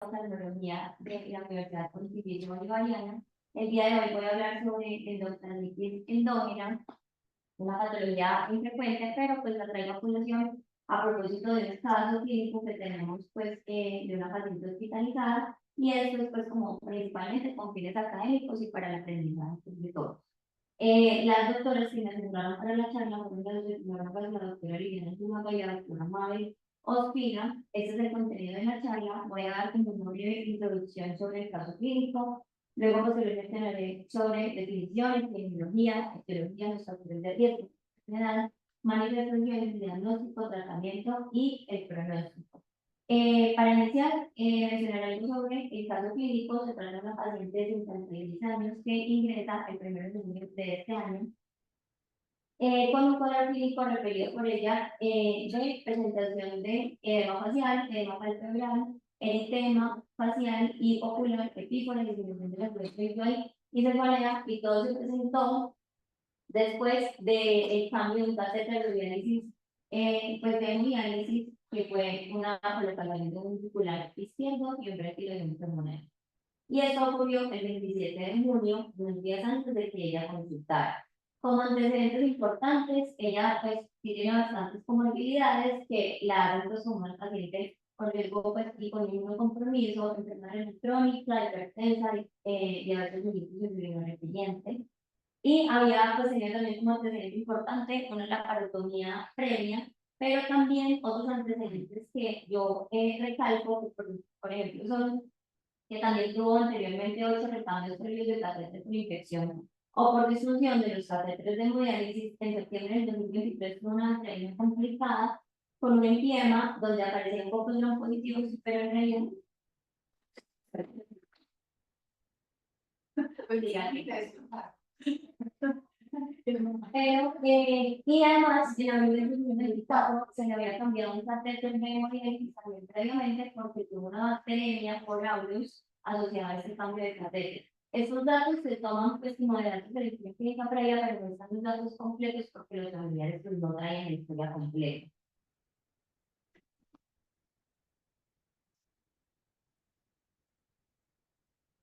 oftalmología de la Universidad Pontificia Bolivariana. El día de hoy voy a hablar sobre endocardititis endógena, una patología infrecuente, pero pues la traigo a colación a propósito de un caso clínico que tenemos pues de una paciente hospitalizada, y esto es pues como principalmente con fines académicos y para el aprendizaje de todos. Las doctoras que me asesoraron para la charla fueron la doctora Liliana Zuluaga y la doctora Mabel Ospina. Este es el contenido de la charla. Voy a dar como una breve introducción sobre el caso clínico. Luego posteriormente hablaré sobre definiciones, epidemiología, etiología, los factores de riesgo, enfermedad, manifestaciones, diagnóstico, tratamiento y el pronóstico. Para iniciar, mencionar algo sobre el caso clínico. Se trata de una paciente de 56 años que ingresa el 1 de junio de este año con un cuadro clínico referido por ella de presentación de edema palpebral, eritema facial y ocular, epífora, disminución de la fluidez visual y cefalea, y todo se presentó después del cambio de un catéter de diálisis, pues de hemodiálisis, que fue una colocación de un circular izquierdo y un retiro de un pulmonar. Y esto ocurrió el 27 de junio, 2 días antes de que ella consultara. Como antecedentes importantes, ella pues sí tiene bastantes comorbilidades que la hacen pues como una paciente con riesgo pues y con ningún compromiso, enfermedad crónica, hipertensa, diabetes mellitus y insulinodependiente. Y había pues tenido también como antecedente importante una laparotomía previa, pero también otros antecedentes que yo recalco, que por ejemplo son que también tuvo anteriormente 8 recambios previos de catéteres por infección o por disfunción de los catéteres de hemodiálisis. En septiembre del 2023 tuvo una bacteria complicada con un empiema donde aparecían pocos no positivos, pero en realidad y además, en abril de 2024 se le había cambiado un catéter de hemodiálisis también previamente porque tuvo una bacteria por aureus asociada a este cambio de catéter. Estos datos se toman pues como de datos de la historia clínica previa, pero no están los datos completos porque los familiares pues no traen la historia completa.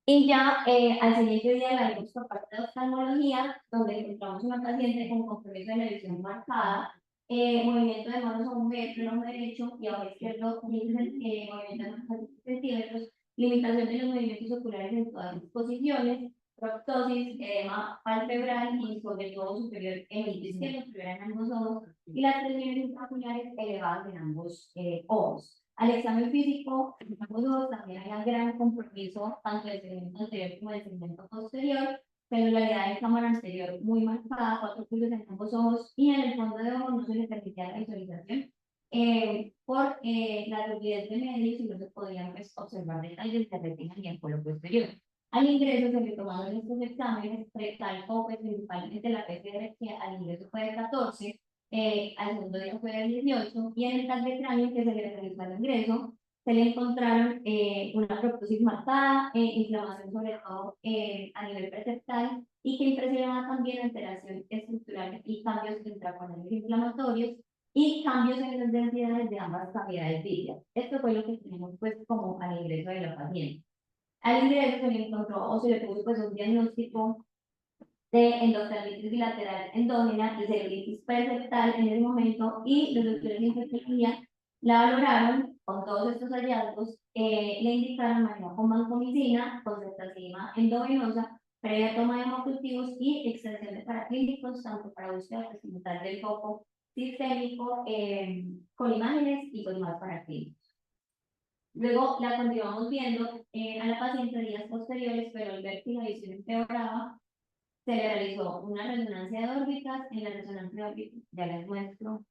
Y ya al siguiente día la vimos por parte de oftalmología, donde encontramos una paciente con compromiso de la visión marcada, movimiento de manos a 1 metro, en ojo derecho y ojo izquierdo, movimiento de manos a 5 centímetros, limitación de los movimientos oculares en todas las posiciones, proptosis, edema palpebral y sobre todo superior en el izquierdo, superior en ambos ojos, y las presiones intraoculares elevadas en ambos ojos. Al examen físico, ambos ojos también hay un gran compromiso, tanto del segmento anterior como del segmento posterior, celularidad en cámara anterior muy marcada, 4 puntos en ambos ojos, y en el fondo de ojo no se le permitía la visualización por la rigidez de medios y no se podían pues, observar detalles de retina ni el polo posterior. Al ingreso se le tomaron estos exámenes, recalco pues, principalmente la PCR, que al ingreso fue de 14, al segundo día fue de 18, y en el TAC de cráneo que se le realizó al ingreso, se le encontraron una proptosis marcada, inflamación sobre todo a nivel preceptal, y que impresionaba también alteración estructural y cambios intracorneales inflamatorios y cambios en las densidades de ambas cavidades vítricas. Esto fue lo que tenemos pues como al ingreso de la paciente. Al ingreso se le encontró o se le puso pues un diagnóstico de endoftalmitis bilateral endógena y celulitis perceptal en ese momento, y los doctores de infectología la valoraron con todos estos hallazgos, le indicaron manejo con vancomicina, con ceftazidima endovenosa, previa toma de hemocultivos y extensión de paraclínicos, tanto para búsqueda experimental del foco sistémico, con imágenes y con más paraclínicos. Luego la continuamos viendo a la paciente días posteriores, pero al ver que la visión empeoraba, se le realizó una resonancia de órbitas. En la resonancia de órbitas, ya les muestro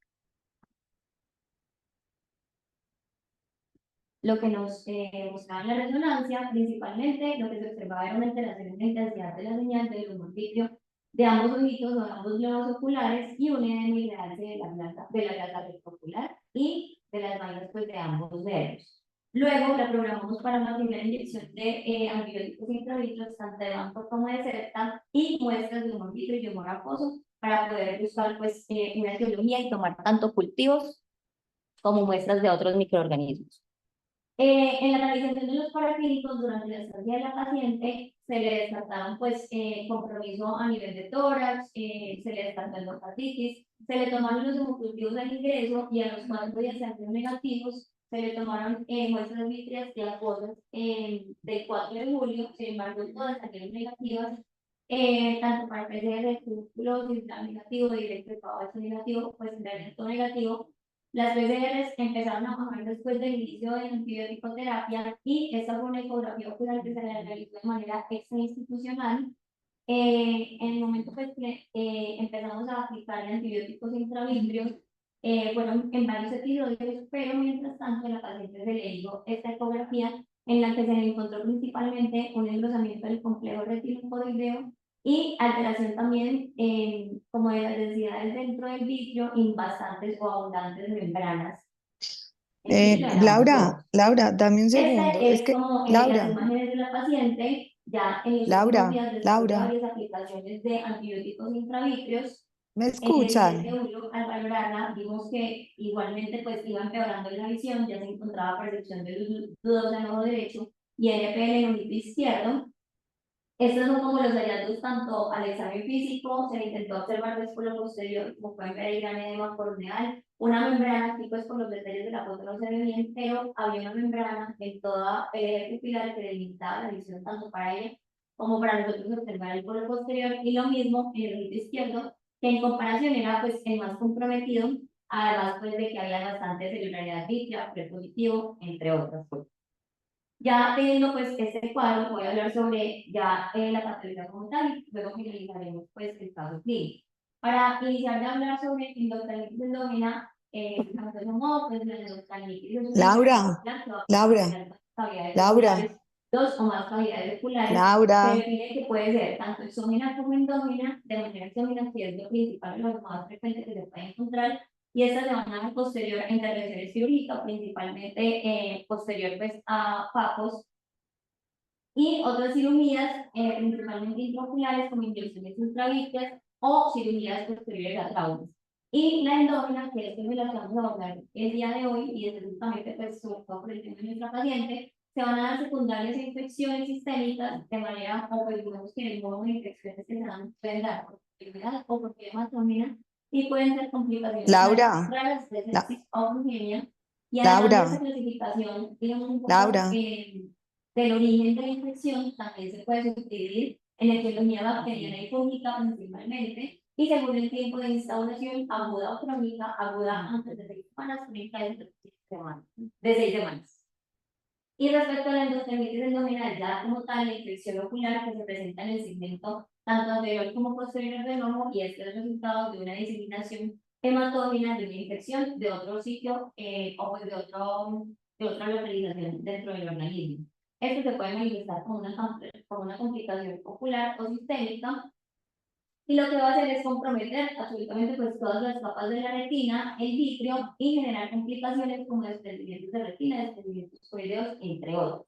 lo que nos mostraba en la resonancia. Principalmente lo que se observaba era una alteración en la intensidad de la señal del humor vítreo de ambos ojitos o de ambos globos oculares, y un edema irrealce de la placa retrocular y de las vainas pues, de ambos dedos. Luego la programamos para una primera inyección de antibióticos intravitreos, tanto de banco como de septa, y muestras de humor vítreo y humor acuoso para poder buscar pues, una etiología y tomar tanto cultivos como muestras de otros microorganismos. En la realización de los paraclínicos durante la estancia de la paciente se le descartaron pues compromiso a nivel de tórax, se le descartó endocarditis, se le tomaron los hemocultivos al ingreso y a los 4 días salieron negativos, se le tomaron muestras vítreas y acuosas del 4 de julio, sin embargo todas salieron negativas, tanto para PCR, tuberculosis, negativo, directo de Pavlovsk negativo, pues en realidad todo negativo. Las BCRs empezaron a bajar después del inicio de la antibiótico-terapia y esta fue una ecografía ocular que se realizó de manera extrainstitucional. En el momento pues, que empezamos a aplicar antibióticos intravítreos, fueron en varios episodios, pero mientras tanto la paciente se le hizo esta ecografía en la que se le encontró principalmente un engrosamiento del complejo retinocoroideo y alteración también como de las densidades dentro del vitrio en bastantes o abundantes membranas. Laura, dame un segundo. Este Es es que, como las Laura, imágenes de la paciente ya en los últimos Laura, días después de Laura, varias aplicaciones de antibióticos intravítreos. ¿me En el 10 de escuchan? julio, al valorarla, vimos que igualmente pues iba empeorando la visión, ya se encontraba percepción de luz dudosa en el ojo derecho y NPL en el ojo izquierdo. Estos son como los hallazgos tanto al examen físico, se le intentó observar después lo posterior, como pueden ver el gran edema corneal, una membrana, aquí pues por los detalles de la foto no se ve bien, pero había una membrana en toda pupilar que delimitaba la visión tanto para ella como para nosotros observar el polo posterior, y lo mismo en el ojo izquierdo, que en comparación era pues el más comprometido, además pues de que había bastante celularidad vítrea, prepositivo, entre otras cosas. Ya teniendo pues este cuadro, voy a hablar sobre ya la patología como tal y luego finalizaremos pues el caso clínico. Para iniciar de hablar sobre endocardinitis endógena, a grosso modo, pues la endocardinitis es una enfermedad Laura, que va a Laura, afectar cavidades oculares, Laura, 2 o más cavidades oculares. Se Laura. define que puede ser tanto exógena como endógena, de manera exógena, que es lo principal, lo más frecuente que se puede encontrar, y estas se van a dar posterior a intervenciones quirúrgicas, principalmente posterior pues, a PAPOS, y otras cirugías, principalmente intraoculares, como inyecciones intravítreas o cirugías posteriores a traumas. Y la endógena, que es de la que vamos a hablar el día de hoy, y específicamente, pues, sobre todo por el tema de nuestra paciente, se van a dar secundarias e infecciones sistémicas de manera, o pues digamos que el modo de infecciones que se dan pueden dar por enfermedad o por hematómina, y pueden ser complicaciones Laura, raras de La- sepsis o urgemia. Y además de esta Laura, clasificación, digamos un poco Laura, del origen de la infección, también se puede subdividir en etiología bacteriana y fúngica principalmente, y según el tiempo de instauración, aguda o crónica, aguda antes de 6 semanas, crónica dentro de 6 semanas. De 6 semanas. Y respecto a la endospermitis endógena, ya como tal, la infección ocular que se presenta en el segmento tanto anterior como posterior del ojo, y este es el resultado de una diseminación hematógena de una infección de otro sitio o pues de otra localización dentro del organismo. Esto se puede manifestar como una complicación ocular o sistémica, y lo que va a hacer es comprometer absolutamente pues todas las capas de la retina, el vitrio, y generar complicaciones como desprendimientos de retina, desprendimientos coideos, entre otros.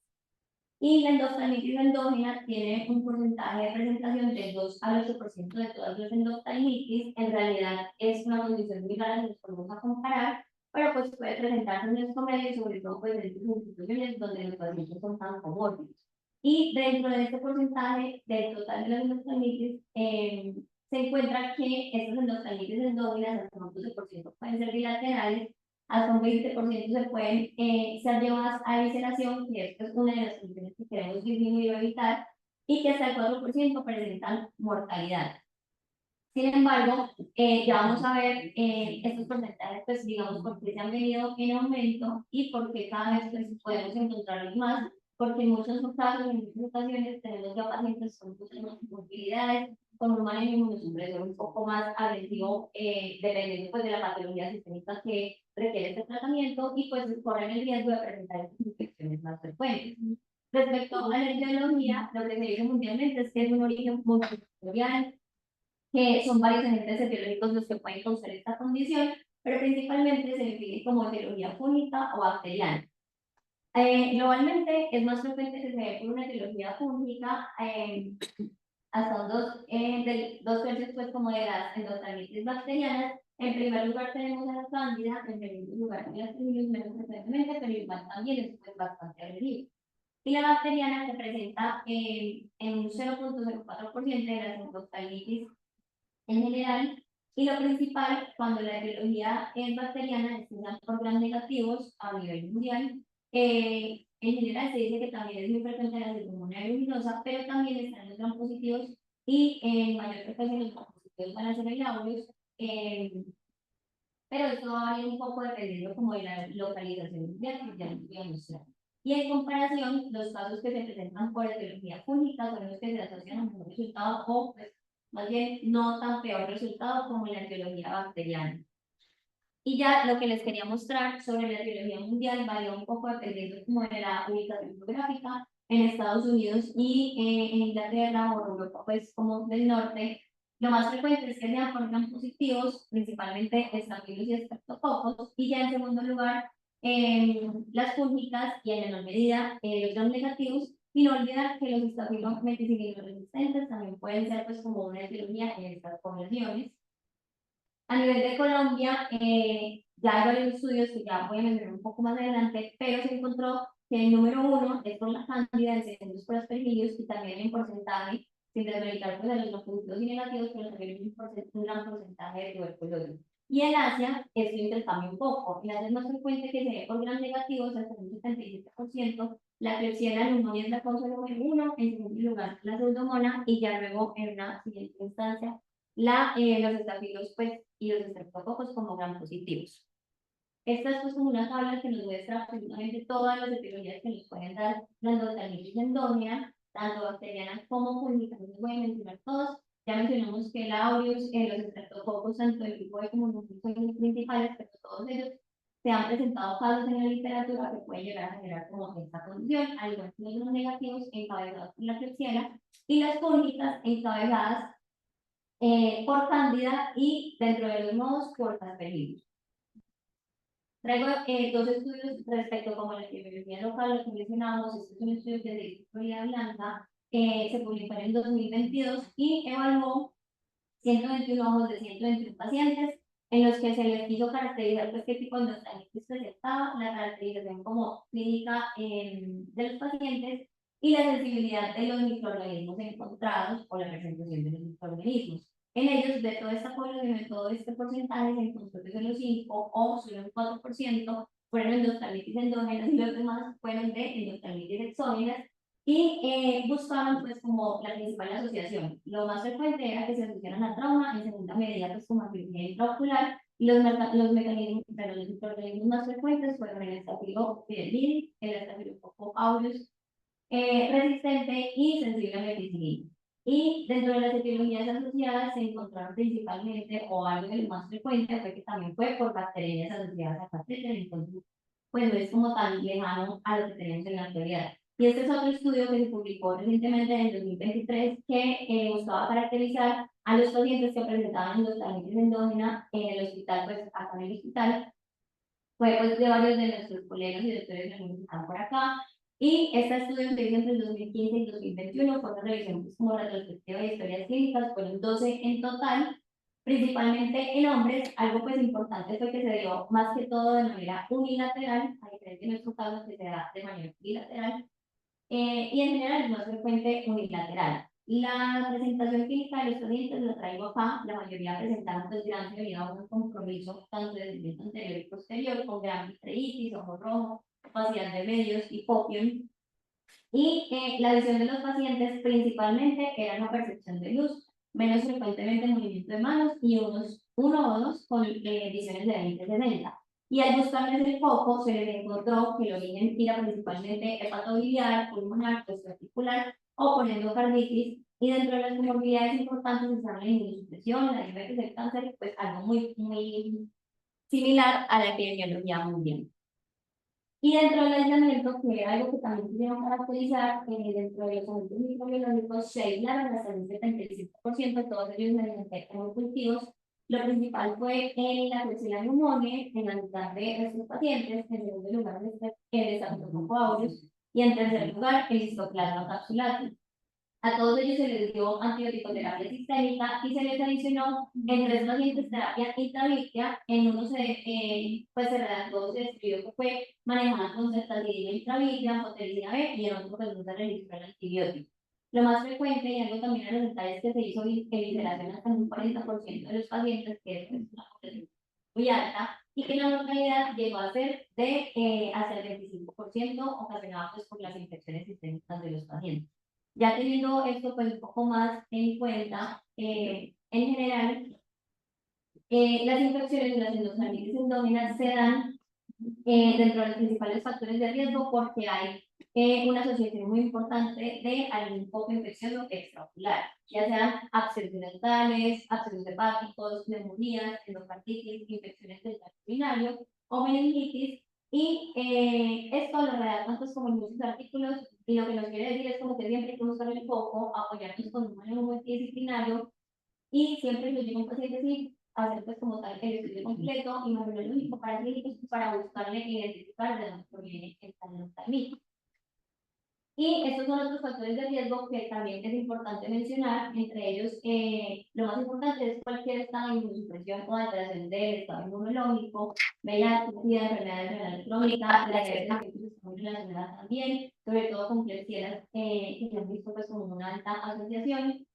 Y la endoftalmitis endógena tiene un porcentaje de presentación del 2 al 8% de todas las endoftalmitis. En realidad es una condición muy rara, nos podemos a comparar, pero pues puede presentarse en nuestro medio, sobre todo pues en estas instituciones donde los pacientes son tan comórbidos. Y dentro de este porcentaje del total de las endoftalmitis, se encuentra que estas endoftalmitis endógenas, hasta un 12% pueden ser bilaterales, hasta un 20% se pueden ser llevadas a evisceración, que esto es una de las condiciones que queremos disminuir o evitar, y que hasta el 4% presentan mortalidad. Sin embargo, ya vamos a ver estos porcentajes, pues digamos, por qué se han venido en aumento y por qué cada vez pues, podemos encontrarlos más, porque en muchos casos, en muchas ocasiones, tenemos ya pacientes con muchas más comorbilidades, con un manejo inmunosupresor un poco más agresivo, dependiendo pues, de la patología sistémica que requiere este tratamiento, y pues corren el riesgo de presentar estas infecciones más frecuentes. Respecto a la etiología, lo que se dice mundialmente es que es un origen multifactorial, que son varios agentes etiológicos los que pueden causar esta condición, pero principalmente se define como etiología fúngica o bacteriana. Globalmente es más frecuente que se dé por una etiología fúngica, hasta un 2 tercios pues como de las endocardinitis bacterianas, En primer lugar tenemos a la cándida, en segundo lugar a las tribulus menos frecuentemente, pero igual también es pues, bastante agresivo. Y la bacteriana se presenta en un 0,04% de las endocardinitis en general, y lo principal, cuando la etiología es bacteriana, es que dan por gram negativos a nivel mundial. En general se dice que también es muy frecuente la pseudomonas aeruginosa, pero también están los gram positivos y en mayor frecuencia los gram positivos van a ser el aureus, pero esto va a variar un poco dependiendo como de la localización mundial, que ya les voy a mostrar. Y en comparación, los casos que se presentan por etiología fúngica son los que se asocian a mejor resultado o pues, más bien no tan peor resultado como la etiología bacteriana. Y ya lo que les quería mostrar sobre la etiología mundial varía un poco dependiendo como de la ubicación geográfica. En Estados Unidos y en Inglaterra o Europa, pues como del norte, lo más frecuente es que sean por gram positivos, principalmente estafilos y estreptococos, y ya en segundo lugar, las fúngicas y en menor medida los gram negativos, y no olvidar que los estafilos meticilino resistentes también pueden ser pues como una etiología en estas poblaciones. A nivel de Colombia, ya hay varios estudios que ya voy a mencionar un poco más adelante, pero se encontró que el número uno es por la cándida, el segundo es por aspergillus y también en porcentaje, sin desmeritar pues, de los positivos y negativos, pero también un gran porcentaje de tuberculosis. Y en Asia, esto intercambia un poco. En Asia es más frecuente que se dé por gran negativos, hasta un 77%. La Klebsiella pneumoniae es la causa número uno, en segundo lugar la pseudomonas, y ya luego en una siguiente instancia los estafilos pues, y los estreptococos como gram positivos. Esta es pues como una tabla que nos muestra absolutamente todas las etiologías que nos pueden dar la endocardinitis endógena, tanto bacterianas como fúngicas, no les voy a mencionar todos. Ya mencionamos que el aureus, los estreptococos, tanto el tipo de como los son los principales, pero todos ellos se han presentado casos en la literatura que pueden llegar a generar como esta condición, al igual que los negativos encabezados por la Klebsiella y las fúngicas encabezadas por cándida y dentro de los modos por aspergillus. Traigo dos estudios respecto como la epidemiología local, lo que mencionábamos, estos son estudios de Florida Blanca, se publicaron en 2022 y evaluó 121 ojos de 121 pacientes, en los que se les quiso caracterizar pues, qué tipo de endocardinitis presentaba, la caracterización como clínica de los pacientes y la sensibilidad de los microorganismos encontrados o la presentación de los microorganismos. En ellos, de toda esta población, de todo este porcentaje, se encontró que solo 5 o solo un 4% fueron endocardinitis endógenas y los demás fueron de endocardinitis exógenas y buscaban pues como la principal asociación. Lo más frecuente era que se asociaran a trauma, en segunda medida pues como a cirugía intraocular, y los mecanismos, pero los microorganismos más frecuentes fueron el Staphylococcus el Staphylococcus aureus resistente y sensible a meticilina. Y dentro de las etiologías asociadas se encontraron principalmente, o algo de lo más frecuente, fue que también fue por bacterias asociadas a catéter, entonces pues no es como tan lejano a lo que tenemos en la actualidad. Y este es otro estudio que se publicó recientemente en el 2023 que buscaba caracterizar a los pacientes que presentaban endocardinitis endógena en el hospital, pues acá en el hospital, fue pues, de varios de nuestros colegas y doctores que están por acá. Y este estudio se hizo entre el 2015 y 2021, fue una revisión pues, como retrospectiva de historias clínicas, fueron 12 en total, principalmente en hombres. Algo pues importante fue que se dio más que todo de manera unilateral, a diferencia de nuestro caso que se da de manera bilateral, y en general es más frecuente unilateral. La presentación clínica de los pacientes la traigo acá, la mayoría presentaron pues gran severidad o un compromiso tanto del segmento anterior y posterior, con gran vitreitis, ojo rojo, opacidad de medios, hipopión. Y la visión de los pacientes principalmente era una percepción de luz, menos frecuentemente movimiento de manos y uno o dos con visiones de 20-60. Y al buscarles el foco, se les encontró que el origen era principalmente hepatobiliar, pulmonar, articular o por endocarditis. Y dentro de las comorbilidades importantes están la inmunosupresión, la diabetes, el cáncer, pues algo muy similar a la epidemiología mundial. Y dentro del aislamiento, que era algo que también quisieron caracterizar, dentro de los agentes microbiológicos se aislaron hasta un 75%, todos ellos mediante cultivos. Lo principal fue en la Klebsiella pneumoniae, en la mitad de estos pacientes, en segundo lugar el Staphylococcus aureus y en tercer lugar el Histoplasma capsulatum. A todos ellos se les dio antibiótico-terapia sistémica y se les adicionó en 3 pacientes terapia intravítrea. En uno pues se redactó, se escribió que fue manejada con ceftazidima intravítrea, fotericina B, y en otro pues no se registró el antibiótico. Lo más frecuente, y algo también a los detalles, es que se hizo evisceración hasta un 40% de los pacientes, que es pues, una población muy alta, y que la mortalidad llegó a ser de hasta el 25%, ocasionada pues, por las infecciones sistémicas de los pacientes. Ya teniendo esto pues un poco más en cuenta, en general, las infecciones de las endosarmitis endógenas se dan dentro de los principales factores de riesgo porque hay una asociación muy importante de algún foco infeccioso extraocular, ya sean abscesos dentales, abscesos hepáticos, neumonías, endocarditis, infecciones del tracto urinario o meningitis. Y esto lo redactan pues como en muchos artículos, y lo que nos quiere decir es como que siempre hay que buscar el foco, apoyarnos con un manejo multidisciplinario y siempre lo llevo un paciente así, hacer pues como tal el estudio completo y más lo único para clínicos para buscarle e identificar de dónde proviene el talón. Y estos son otros factores de riesgo que también es importante mencionar, entre ellos lo más importante es cualquier estado de inmunosupresión o alteración del estado inmunológico, VIH, SIDA, enfermedades renales crónicas, la diabetes que está muy relacionada también, sobre todo con clesieras que se han visto pues como una alta asociación,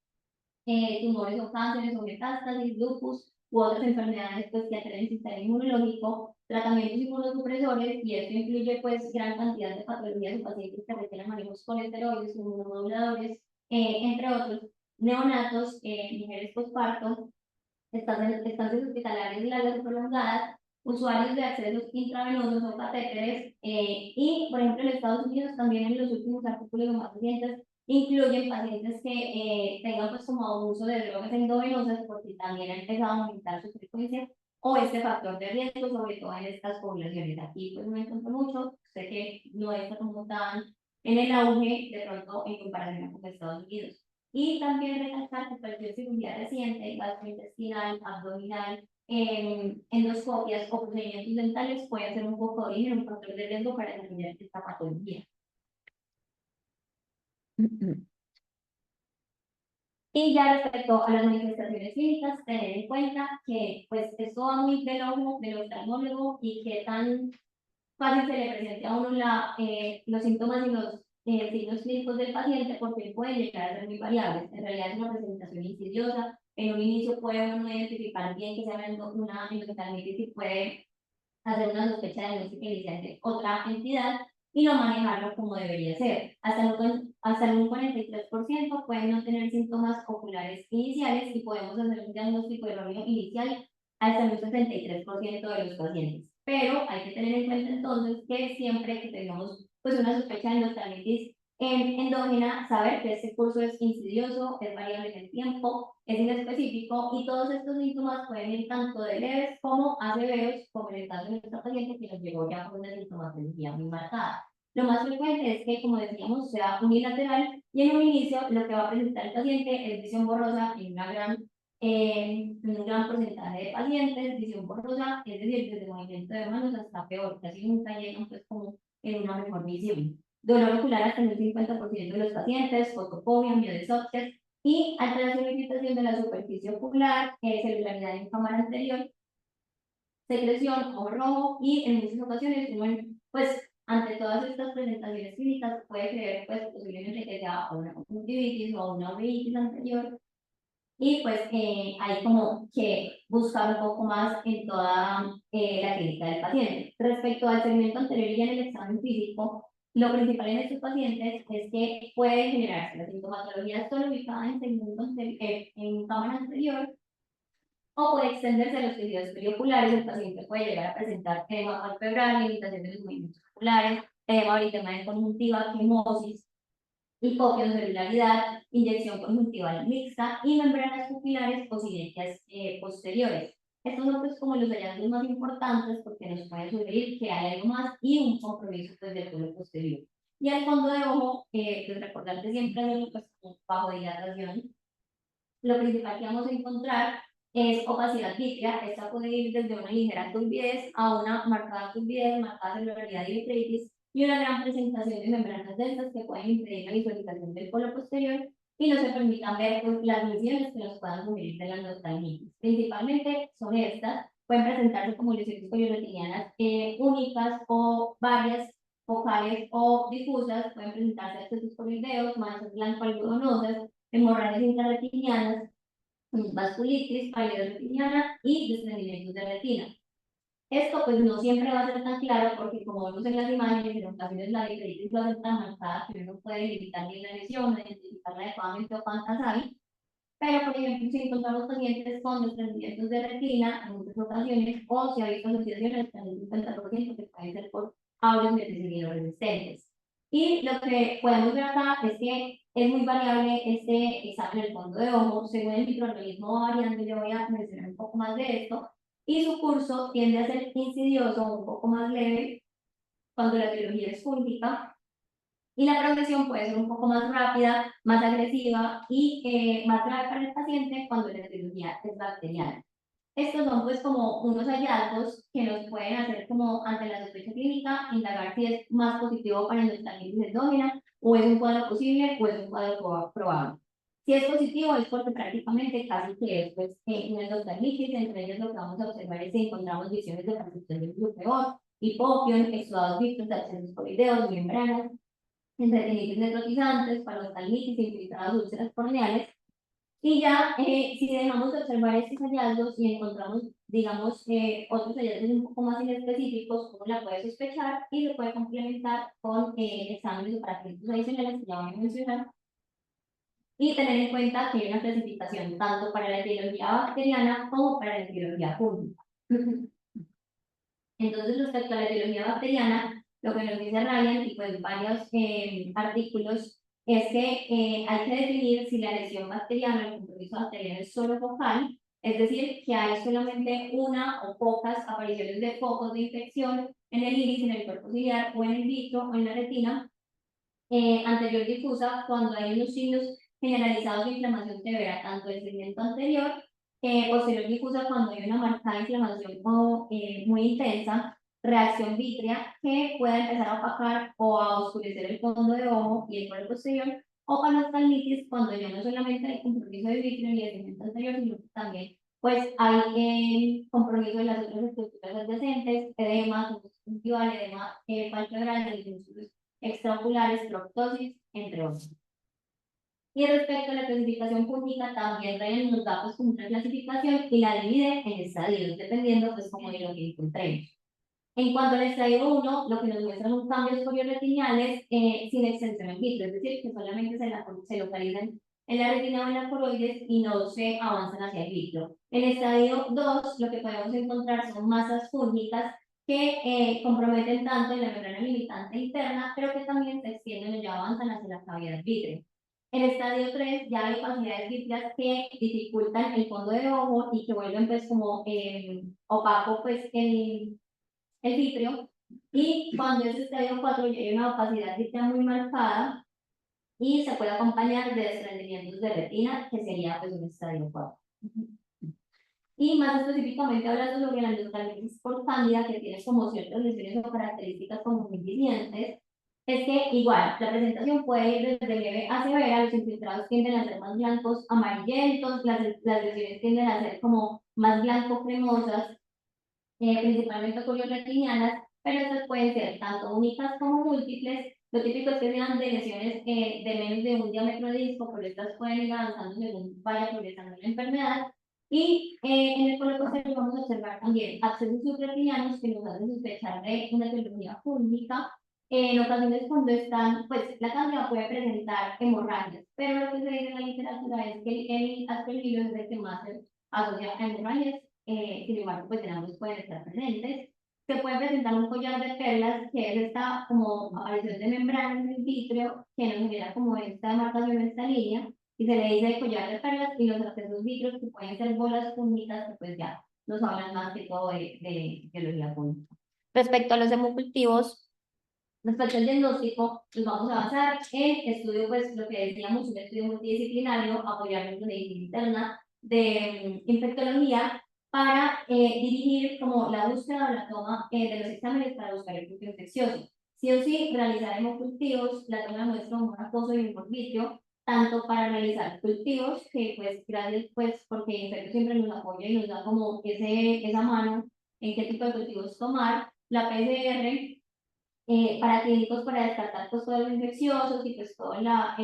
tumores o cánceres o metástasis, lupus u otras enfermedades pues, que alteren el sistema inmunológico, tratamientos inmunosupresores, y esto incluye pues gran cantidad de patologías de pacientes que requieren manejos con esteroides, inmunomoduladores, entre otros, neonatos, mujeres postparto, estancias hospitalarias largas y prolongadas, usuarios de accesos intravenosos o catéteres, y, por ejemplo, en Estados Unidos también en los últimos artículos más recientes incluyen pacientes que tengan pues como abuso de drogas endovenosas porque también ha empezado a aumentar su frecuencia o este factor de riesgo, sobre todo en estas poblaciones. Aquí pues me encuentro mucho, sé que no está como tan en el auge de pronto en comparación con Estados Unidos. Y también recalcar que cualquier cirugía reciente, gastrointestinal, abdominal, endoscopias o procedimientos dentales pueden ser un poco de origen, un factor de riesgo para desarrollar esta patología. Y ya respecto a las manifestaciones clínicas, tener en cuenta que pues esto va muy del ojo del oftalmólogo y que tan fácil se le presente a uno los síntomas y los signos clínicos del paciente porque pueden llegar a ser muy variables. En realidad es una presentación insidiosa. En un inicio puede uno no identificar bien que sea una endocardinitis y puede hacer una sospecha de diagnóstica inicial de otra entidad y no manejarlo como debería ser. Hasta el 43% pueden no tener síntomas oculares iniciales y podemos hacer un diagnóstico erróneo inicial hasta el 73% de los pacientes. Pero hay que tener en cuenta entonces que siempre que tengamos pues una sospecha de endocardinitis endógena, saber que este curso es insidioso, es variable en el tiempo, es inespecífico y todos estos síntomas pueden ir tanto de leves como a severos, como en el caso de nuestra paciente que nos llegó ya con una sintomatología muy marcada. Lo más frecuente es que, como decíamos, sea unilateral y en un inicio lo que va a presentar el paciente es visión borrosa en un gran porcentaje de pacientes, visión borrosa, es decir, desde movimiento de manos hasta peor, casi nunca llegan pues como en una mejor visión. Dolor ocular hasta en el 50% de los pacientes, fotofobia, miedo de softset y alteración o irritación de la superficie ocular, celularidad en cámara anterior, secreción o rojo, y en muchas ocasiones uno, pues, ante todas estas presentaciones clínicas puede creer, pues, posiblemente que sea una conjuntivitis o una uveitis anterior, y pues hay como que buscar un poco más en toda la clínica del paciente. Respecto al segmento anterior y en el examen físico, lo principal en estos pacientes es que puede generarse la sintomatología solo ubicada en segmento en cámara anterior o puede extenderse a los tejidos perioculares. El paciente puede llegar a presentar edema palpebral, limitación de los movimientos oculares, edema eritema de conjuntiva, quimosis, hipopios, celularidad, inyección conjuntival mixta y membranas pupilares o sinergias posteriores. Estos son pues como los hallazgos más importantes porque nos pueden sugerir que hay algo más y un compromiso pues, del polo posterior. Y al fondo de ojo, pues recordarte siempre hacerlo pues, bajo dilatación. Lo principal que vamos a encontrar es opacidad vítrea. Esta puede ir desde una ligera turbidez a una marcada turbidez, marcada celularidad y vitritis, y una gran presentación de membranas densas que pueden impedir la visualización del polo posterior y no se permitan ver pues, las lesiones que nos puedan sugerir de la endocardinitis. Principalmente son estas, pueden presentarse como lesiones poliuretinianas únicas o varias focales o difusas, pueden presentarse abscesos colideos, manchas blanco-algodonosas, hemorragias intrarretinianas, vasculitis, palidez retiniana y desprendimientos de retina. Esto pues no siempre va a ser tan claro porque como vemos en las imágenes, en ocasiones la diferencia va a ser tan marcada que uno no puede limitar bien la lesión, identificarla adecuadamente o cuántas hay. Pero, por ejemplo, si encontramos pacientes con desprendimientos de retina en muchas ocasiones o si hay asociaciones en el 50% que pueden ser por aureos resistentes. Y lo que podemos ver acá es que es muy variable este examen del fondo de ojo, según el microorganismo va variando, yo voy a mencionar un poco más de esto, y su curso tiende a ser insidioso, un poco más leve, cuando la etiología es fúngica, y la progresión puede ser un poco más rápida, más agresiva y más grave para el paciente cuando la etiología es bacteriana. Estos son pues como unos hallazgos que nos pueden hacer como ante la sospecha clínica, indagar si es más positivo para endocardinitis endógena o es un cuadro posible o es un cuadro probable. Si es positivo es porque prácticamente casi que es pues, una endocardinitis, entre ellas lo que vamos a observar es que encontramos visiones de percepción del gluteol, hipopión, exudados vistos de abscesos colideos, membranas, retinitis necrotizantes, parotalmitis, infiltradas úlceras corneales. Y ya, si dejamos de observar estos hallazgos y encontramos, digamos, otros hallazgos un poco más inespecíficos, uno la puede sospechar y lo puede complementar con exámenes o parámetros adicionales que ya voy a mencionar. Y tener en cuenta que hay una clasificación tanto para la etiología bacteriana como para la etiología fúngica. Entonces, respecto a la etiología bacteriana, lo que nos dice Ryan y pues varios artículos es que hay que definir si la lesión bacteriana, el compromiso bacteriano es solo focal, es decir, que hay solamente una o pocas apariciones de focos de infección en el iris, en el cuerpo ciliar o en el vitro o en la retina, anterior difusa, cuando hay unos signos generalizados de inflamación severa, tanto del segmento anterior, posterior difusa, cuando hay una marcada inflamación muy intensa, reacción vítrea, que pueda empezar a opacar o a oscurecer el fondo de ojo y el cuerpo posterior, o panostalmitis, cuando ya no solamente hay compromiso de vitrio y el segmento anterior, sino que también pues hay compromiso de las otras estructuras adyacentes, edema, conjuntival, edema palpebral, de los músculos extraoculares, proptosis, entre otros. Y respecto a la clasificación fúngica, también traen unos datos con una clasificación y la divide en estadios, dependiendo pues como de lo que encontremos. En cuanto al estadio 1, lo que nos muestran son cambios poliorretiniales sin extensión en vitro, es decir, que solamente se localizan en la retina o en la coroides y no se avanzan hacia el vitro. En el estadio 2, lo que podemos encontrar son masas fúngicas que comprometen tanto en la membrana limitante interna, pero que también se extienden o ya avanzan hacia la cavidad vitrea. En el estadio 3 ya hay opacidades vítreas que dificultan el fondo de ojo y que vuelven pues como opaco pues el vitrio, y cuando es estadio 4 ya hay una opacidad vitrea muy marcada y se puede acompañar de desprendimientos de retina, que sería pues un estadio 4. Y más específicamente hablando sobre la endocardinitis por cándida, que tiene como ciertas lesiones o características como muy disidentes, es que igual, la presentación puede ir desde leve a severa, los infiltrados tienden a ser más blancos amarillentos, las lesiones tienden a ser como más blanco-cremosas, principalmente poliorretinianas, pero estas pueden ser tanto únicas como múltiples. Lo típico es que sean de lesiones de menos de un diámetro de disco, pero estas pueden ir avanzando según vaya progresando la enfermedad. Y en el colo posterior vamos a observar también abscesos subretinianos que nos hacen sospechar de una etiología fúngica. En ocasiones cuando están, pues la cándida puede presentar hemorragias, pero lo que se dice en la literatura es que el aspergillus es el que más se asocia a hemorragias, sin embargo, pues en ambos pueden estar presentes. Se puede presentar un collar de perlas, que es esta como aparición de membranas en el vitrio, que nos genera como esta demarcación, esta línea, y se le dice collar de perlas, y los accesos vitrios que pueden ser bolas fúngicas, que pues ya nos hablan más que todo de biología fúngica. Respecto a los hemocultivos, respecto al diagnóstico, nos vamos a basar en estudio, pues lo que decíamos, un estudio multidisciplinario, apoyarnos en medicina interna, de infectología, para dirigir como la búsqueda o la toma de los exámenes para buscar el grupo infeccioso. Sí o sí, realizar hemocultivos, la toma de muestra un acuoso y un por vitrio, tanto para analizar cultivos, que pues gracias pues porque Inferno siempre nos apoya y nos da como esa mano en qué tipo de cultivos tomar, la PCR, para clínicos para descartar pues todos los infecciosos y pues toda la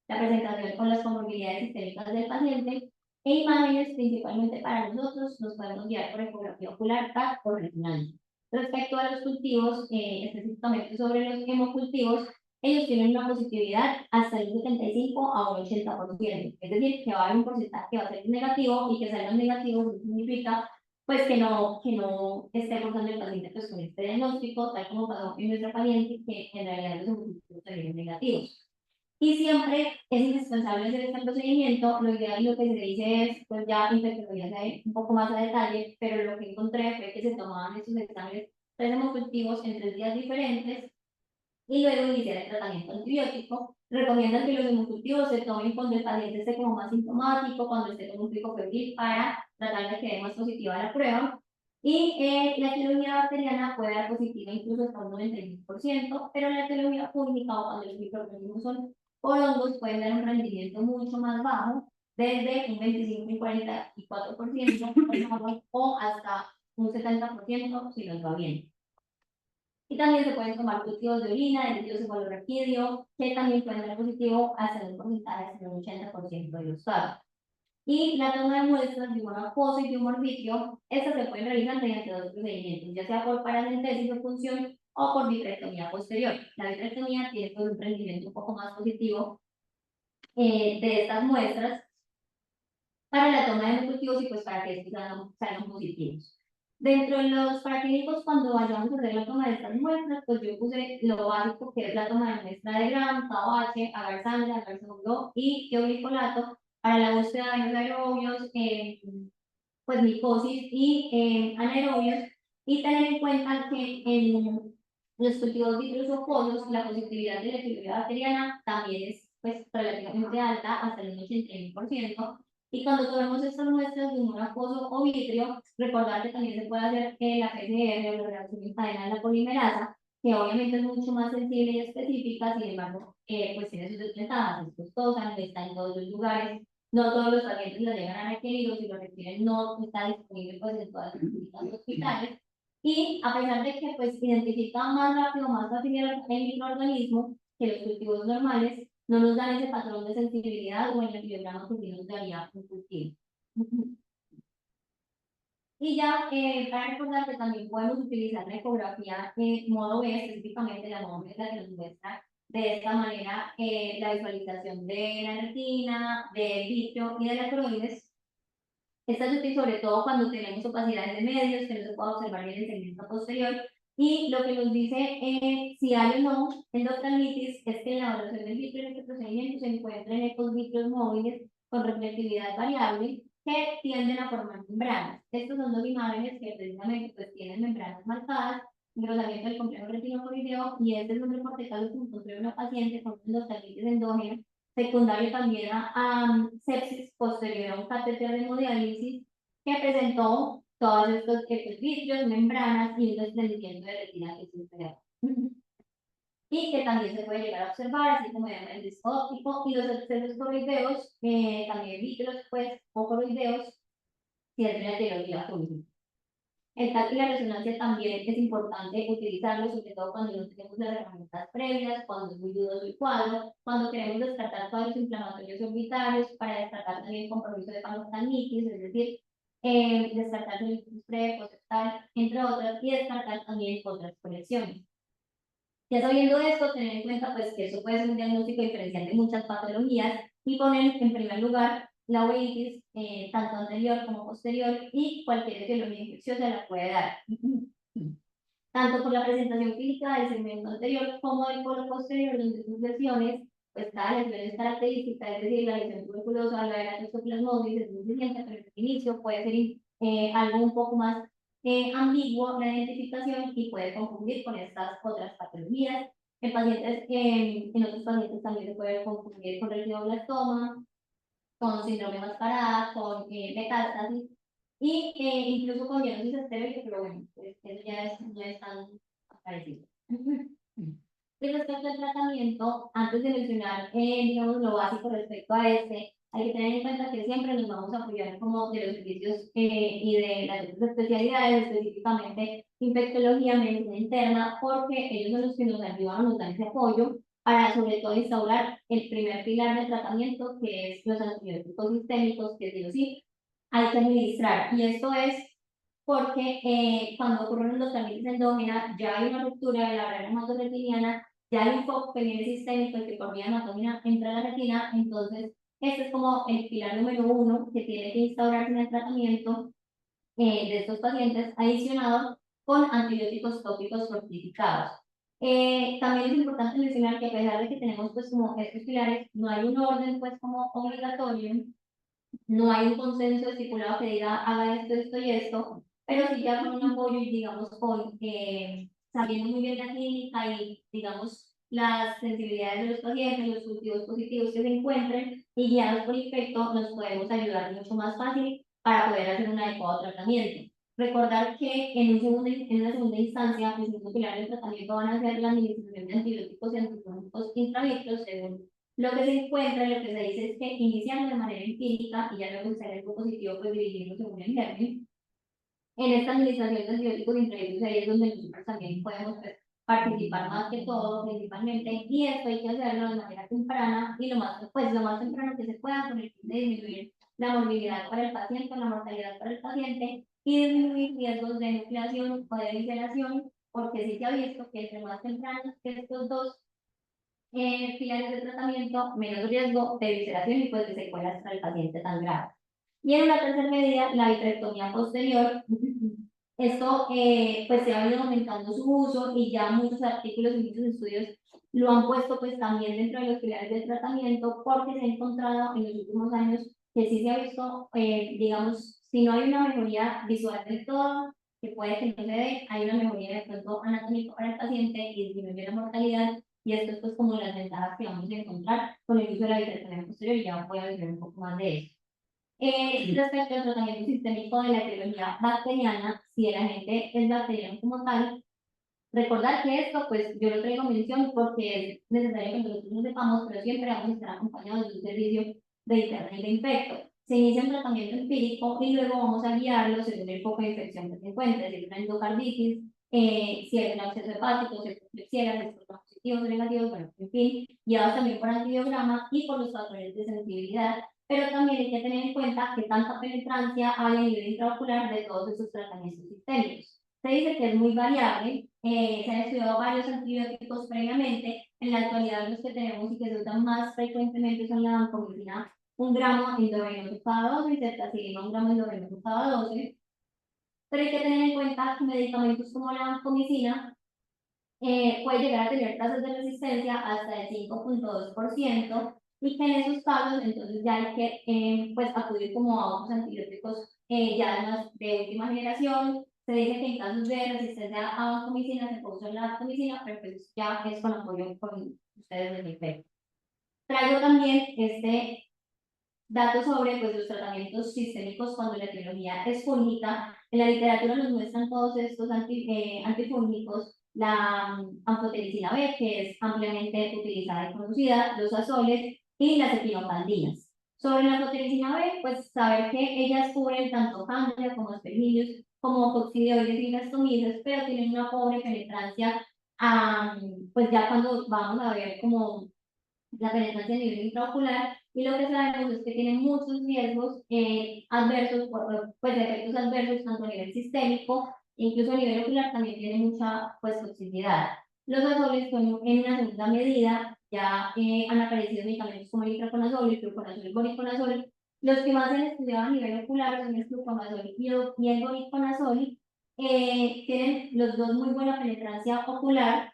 presentación con las comorbilidades sistémicas del paciente, e imágenes principalmente para nosotros, nos podemos guiar por ecografía ocular, TAC o resonancia. Respecto a los cultivos, específicamente sobre los hemocultivos, ellos tienen una positividad hasta un 75 a un 80%, es decir, que va a haber un porcentaje que va a ser negativo y que salga negativo no significa pues que no esté forzando el paciente pues, con este diagnóstico, tal como pasó en nuestra paciente, que en realidad los hemocultivos salieron negativos. Y siempre es indispensable hacer este procedimiento. Lo ideal y lo que se dice es, pues ya infectología un poco más a detalle, pero lo que encontré fue que se tomaban estos exámenes tres hemocultivos en 3 días diferentes y luego iniciar el tratamiento antibiótico. Recomiendan que los hemocultivos se tomen cuando el paciente esté como más sintomático, cuando esté con un pico febril para tratar de que dé más positiva la prueba. Y la etiología bacteriana puede dar positiva incluso hasta un 96%, pero la etiología pública o cuando los microorganismos son hongos pueden dar un rendimiento mucho más bajo, desde un 25 y 44% o hasta un 70% si nos va bien. Y también se pueden tomar cultivos de orina, de líquido cefalorraquídeo, que también pueden dar positivo hasta un porcentaje hasta un 80% de los casos. Y la toma de muestras de humor acuoso y de humor vítreo, estas se pueden realizar mediante dos procedimientos, ya sea por paracentesis o punción o por vitrectomía posterior. La vitrectomía tiene pues, un rendimiento un poco más positivo de estas muestras para la toma de cultivos y pues para que estos salgan positivos. Dentro de los paraclínicos, cuando vayamos a hacer la toma de estas muestras, pues yo puse lo básico que es la toma de muestra de Gram, KOH, agar sangre, agar segundo y tioglicolato para la búsqueda de los aerobios, pues micosis y anaerobios, y tener en cuenta que en los cultivos vitreosofosos la positividad de la etiología bacteriana también es pues, relativamente alta, hasta el 81%. Y cuando tomemos estas muestras de humor acuoso o vitrio, recordar que también se puede hacer la PCR o la reacción en cadena de la polimerasa, que obviamente es mucho más sensible y específica, sin embargo, pues tiene sus desventajas, es costosa, no está en todos los lugares, no todos los pacientes lo llegan a requerir o si lo requieren no está disponible pues, en todas las clínicas hospitales. Y a pesar de que pues, identifica más rápido, más fácil el microorganismo que los cultivos normales, no nos dan ese patrón de sensibilidad o en el biograma que sí nos daría un cultivo. Y ya, para recordar que también podemos utilizar la ecografía modo B, específicamente la modo B, la que nos muestra de esta manera la visualización de la retina, del vitrio y de la coroides. Esta es útil sobre todo cuando tenemos opacidades de medios, que no se puede observar bien el segmento posterior. Y lo que nos dice si hay o no endocardinitis es que en la evaluación del vitrio en este procedimiento se encuentran ecos vitrios móviles con reflectividad variable que tienden a formar membranas. Estos son dos imágenes que precisamente pues, tienen membranas marcadas, engrosamiento del complejo retinocoroideo, y este es un reporte caso que encontré en una paciente con endocardinitis endógena secundario también a sepsis posterior a un catéter de hemodiálisis que presentó todos estos vitrios, membranas y un desprendimiento de retina que se inferior. Y que también se puede llegar a observar, así como el disco óptico y los excesos coroideos, también vítreo, pues, o coroideos, si es de la etiología pública. El TAC y la resonancia también es importante utilizarlo, sobre todo cuando no tenemos las herramientas previas, cuando es muy dudoso el cuadro, cuando queremos descartar cuadros inflamatorios orbitarios, para descartar también compromiso de pancreatitis, es decir, descartar solicitud prepostal, entre otras, y descartar también otras colecciones. Ya sabiendo esto, tener en cuenta pues, que eso puede ser un diagnóstico diferencial de muchas patologías y poner en primer lugar la uveitis, tanto anterior como posterior, y cualquier etiología infecciosa la puede dar. Tanto por la presentación clínica del segmento anterior como del polo posterior, donde sus lesiones, pues cada lesión es característica, es decir, la lesión tuberculosa, la de la toxoplasmosis es muy reciente, pero en el inicio puede ser algo un poco más ambiguo la identificación y puede confundir con estas otras patologías. En pacientes, en otros pacientes también se puede confundir con retinoblastoma, con síndrome mascarada, con metástasis y incluso con diálisis estéril, pero bueno, pues eso ya es tan parecido. Y respecto al tratamiento, antes de mencionar, digamos, lo básico respecto a este, hay que tener en cuenta que siempre nos vamos a apoyar como de los servicios y de las otras especialidades, específicamente infectología, medicina interna, porque ellos son los que nos ayudan, nos dan ese apoyo para sobre todo instaurar el primer pilar del tratamiento, que es los antibióticos sistémicos, que sí o sí hay que administrar. Y esto es porque cuando ocurren los trámites endógena, ya hay una ruptura de la barrera hematoretiniana, ya hay un foco que viene sistémico y que por vía hematógena entra a la retina, entonces este es como el pilar número uno que tiene que instaurarse en el tratamiento de estos pacientes adicionado con antibióticos tópicos fortificados. También es importante mencionar que a pesar de que tenemos pues como estos pilares, no hay un orden pues como obligatorio, no hay un consenso estipulado que diga haga esto y esto, pero sí ya con un apoyo y digamos con sabiendo muy bien la clínica y digamos las sensibilidades de los pacientes, los cultivos positivos que se encuentren y guiados por infecto, nos podemos ayudar mucho más fácil para poder hacer un adecuado tratamiento. Recordar que en una segunda instancia, el segundo pilar del tratamiento van a ser la administración de antibióticos y antibióticos intravítreos según lo que se encuentra, lo que se dice es que iniciando de manera empírica y ya luego usar el positivo, pues dividirlo según el germen. En esta administración de antibióticos intravenous ahí es donde nosotros también podemos pues, participar más que todo, principalmente, y esto hay que hacerlo de manera temprana y pues, lo más temprano que se pueda con el fin de disminuir la morbilidad para el paciente, la mortalidad para el paciente y disminuir riesgos de nucleación o de visceración, porque sí se ha visto que entre más tempranos que estos dos pilares de tratamiento, menos riesgo de visceración y pues de secuelas para el paciente tan grave. Y en una tercera medida, la vitrectomía posterior. Esto pues se ha ido aumentando su uso y ya muchos artículos y muchos estudios lo han puesto pues también dentro de los pilares del tratamiento porque se ha encontrado en los últimos años que sí se ha visto, digamos, si no hay una mejoría visual del todo, que puede que no se dé, hay una mejoría de pronto anatómica para el paciente y disminuye la mortalidad y esto es pues como las ventajas que vamos a encontrar con el uso de la vitrectomía posterior y ya voy a hablar un poco más de eso. Respecto al tratamiento sistémico de la epidemia bacteriana, si el agente es bacteriano como tal, recordar que esto, pues yo lo traigo a mención porque es necesario que nosotros lo sepamos, pero siempre vamos a estar acompañados de un servicio de internet y de infecto. Se inicia un tratamiento empírico y luego vamos a guiarlo según el foco de infección que se encuentre, si es una endocarditis, si es un absceso hepático, si es Klebsiella, si es por positivos o negativos, bueno, en fin, guiados también por antibiograma y por los patrones de sensibilidad, pero también hay que tener en cuenta que tanta penetrancia hay a nivel intraocular de todos esos tratamientos sistémicos. Se dice que es muy variable, se han estudiado varios antibióticos previamente, en la actualidad los que tenemos y que se usan más frecuentemente son la vancomicina, 1 gramo endovenoso cada 12 y ceftazidima 1 gramo endovenoso cada 12, pero hay que tener en cuenta que medicamentos como la vancomicina puede llegar a tener tasas de resistencia hasta el 5,2% y que en esos casos entonces ya hay que pues acudir como a otros antibióticos ya además de última generación. Se dice que en casos de resistencia a vancomicina se puede usar la vancomicina, pero pues ya es con apoyo con ustedes del IPEC. Traigo también este datos sobre pues, los tratamientos sistémicos cuando la etiología es fúngica. En la literatura nos muestran todos estos antifúngicos, la anfotericina B, que es ampliamente utilizada y conocida, los azoles y las equinocandinas. Sobre la anfotericina B, pues saber que ellas cubren tanto cándida como aspergillus, como coccidioides y gastomidas, pero tienen una pobre penetrancia, pues ya cuando vamos a ver como la penetrancia a nivel intraocular y lo que sabemos es que tiene muchos riesgos adversos, pues efectos adversos tanto a nivel sistémico, incluso a nivel ocular también tiene mucha pues toxicidad. Los azoles son en una segunda medida, ya han aparecido medicamentos como el itraconazol, el fluconazol, el boriconazol. Los que más se han estudiado a nivel ocular son el fluconazol y el boriconazol. Tienen los dos muy buena penetrancia ocular,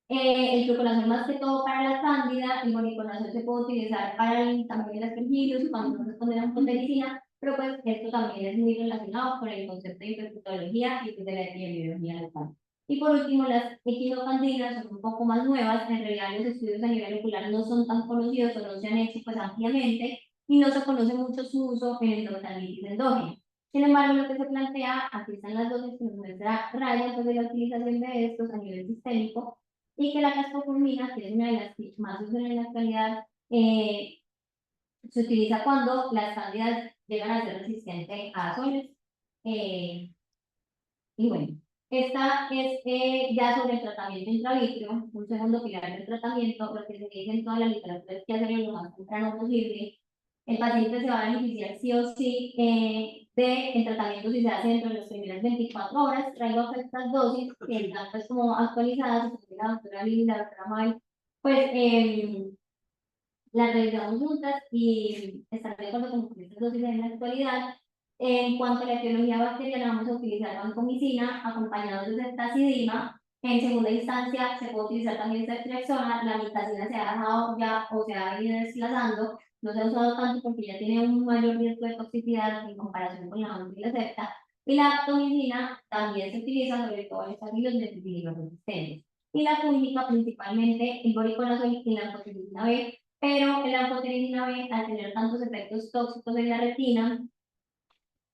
el fluconazol más que todo para la cándida, el moniconazol se puede utilizar para el tamaño de las pergillos cuando no responden a medicina, pero pues esto también es muy relacionado con el concepto de infectología y pues, de la epidemiología local. Y por último, las equinocandinas son un poco más nuevas, en realidad los estudios a nivel ocular no son tan conocidos o no se han hecho pues ampliamente y no se conoce mucho su uso en endocardinitis endógena. Sin embargo, lo que se plantea, aquí están las dosis que nos muestra Ryan, pues de la utilización de estos a nivel sistémico, y que la caspofungina, que es una de las que más se usan en la actualidad, se utiliza cuando las cándidas llegan a ser resistentes a azoles. Eh, y bueno, esta es ya sobre el tratamiento intravítrea, un segundo pilar del tratamiento. Lo que se dice en toda la literatura es que hacerlo lo más temprano posible. El paciente se va a beneficiar sí o sí del tratamiento si se hace dentro de las primeras 24 horas. Traigo acá estas dosis que están pues como actualizadas, porque la doctora Lili y la doctora May, pues las revisamos juntas y están de acuerdo con que estas dosis en la actualidad. En cuanto a la etiología bacteriana, vamos a utilizar vancomicina acompañados de ceftazidima. En segunda instancia, se puede utilizar también ceftriaxona. La mitacina se ha dejado ya o se ha ido desplazando. No se ha usado tanto porque ya tiene un mayor riesgo de toxicidad en comparación con la vanco y la cepta. Y la aptomicina también se utiliza sobre todo en estabilos de resistentes. Y la clínica principalmente el voriconazol y la anfotericina B, pero el anfotericina B, al tener tantos efectos tóxicos en la retina,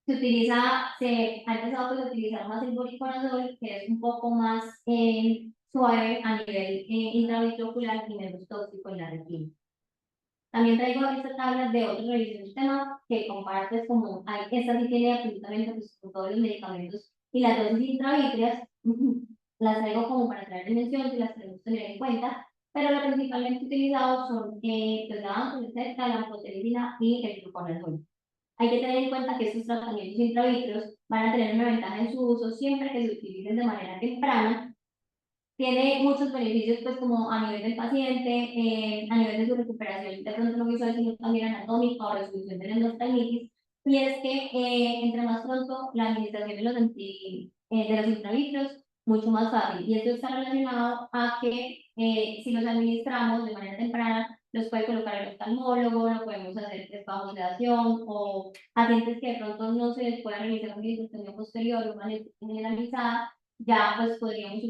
se ha empezado pues, a utilizar más el voriconazol, que es un poco más suave a nivel intravitreocular y menos tóxico en la retina. También traigo esta tabla de otra revisión del tema que compartes como hay, esta sí tiene absolutamente pues, con todos los medicamentos y las dosis intravítreas, las traigo como para traer dimensión, si las tenemos que tener en cuenta, pero lo principalmente utilizado son pues, la vancomicina, la amphotericina y el fluconazol. Hay que tener en cuenta que estos tratamientos intravítreos van a tener una ventaja en su uso siempre que se utilicen de manera temprana. Tiene muchos beneficios, pues, como a nivel del paciente, a nivel de su recuperación, de pronto no visual, sino también anatómica o resolución de la endostalitis. Y es que entre más pronto la administración de los intravitreos, mucho más fácil. Y esto está relacionado a que si los administramos de manera temprana, los puede colocar el oftalmólogo, lo podemos hacer test bajo sedación o pacientes que de pronto no se les pueda realizar una hipertensión posterior o una anestesia generalizada, ya pues podríamos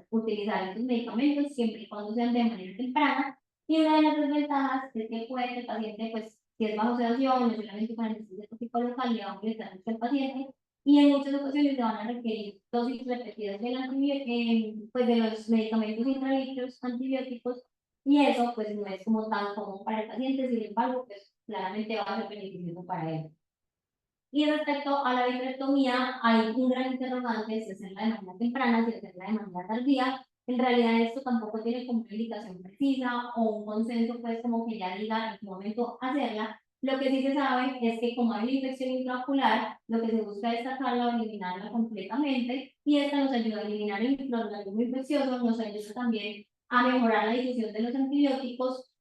utilizar estos medicamentos siempre y cuando sean de manera temprana. Y una de las desventajas es que puede que el paciente, pues, si es bajo sedación, no solamente con anestesia tópico local, le va a molestar mucho al paciente, y en muchas ocasiones le van a requerir dosis repetidas pues, de los medicamentos intravítreos antibióticos, y eso pues no es como tan común para el paciente, sin embargo, pues claramente va a ser beneficioso para él. Y respecto a la vitrectomía, hay un gran interrogante si hacerla de manera temprana, si hacerla de manera tardía. En realidad esto tampoco tiene como una indicación precisa o un consenso pues como que ya diga en qué momento hacerla. Lo que sí se sabe es que como hay una infección intraocular, lo que se busca es sacarla o eliminarla completamente, y esta nos ayuda a eliminar el microorganismo infeccioso, nos ayuda también a mejorar la difusión de los antibióticos,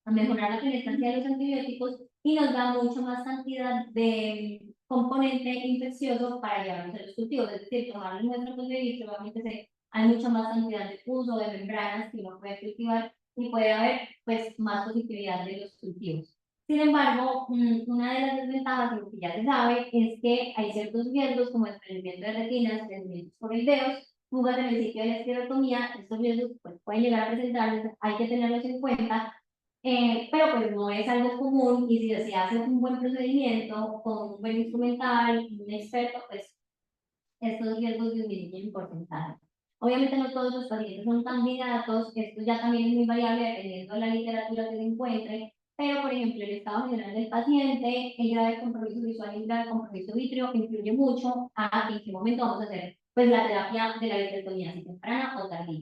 a mejorar la penetrancia de los antibióticos, y nos da mucho más cantidad de componente infeccioso para llevarnos a los cultivos. Es decir, tomar nuestro cultivo, probablemente hay mucha más cantidad de pus o de membranas que uno puede cultivar y puede haber pues más positividad de los cultivos. Sin embargo, una de las desventajas, lo que ya se sabe, es que hay ciertos riesgos como desprendimiento de retinas, desprendimientos por el dedo, fugas en el sitio de la esclerotomía. Estos riesgos pues, pueden llegar a presentarse, hay que tenerlos en cuenta, pero pues no es algo común, y si se hace un buen procedimiento con un buen instrumental, un experto, pues estos riesgos disminuyen en porcentaje. Obviamente no todos los pacientes son candidatos, esto ya también es muy variable dependiendo de la literatura que se encuentre, pero por ejemplo el estado general del paciente, el grado de compromiso visual y el grado de compromiso vítreo influye mucho a en qué momento vamos a hacer pues la terapia de la vitrectomía, si temprana o tardía.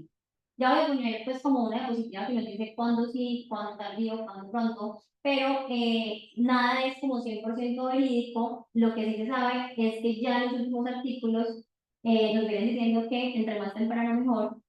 Ya voy a poner pues como una diapositiva que nos dice cuándo sí, cuándo tardío, cuándo pronto, pero nada es como 100% verídico. Lo que sí se sabe es que ya en los últimos artículos nos vienen diciendo que entre más temprano mejor,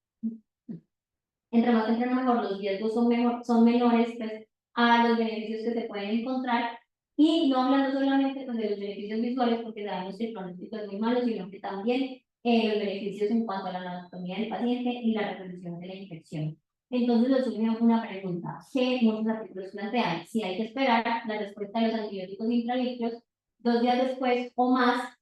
los riesgos son menores pues, a los beneficios que se pueden encontrar, y no hablando solamente pues, de los beneficios visuales, porque sabemos que el pronóstico es muy malo, sino que también los beneficios en cuanto a la anatomía del paciente y la resolución de la infección. Entonces, nos surge una pregunta que muchos artículos plantean: si hay que esperar la respuesta de los antibióticos intravítreos 2 días después o más,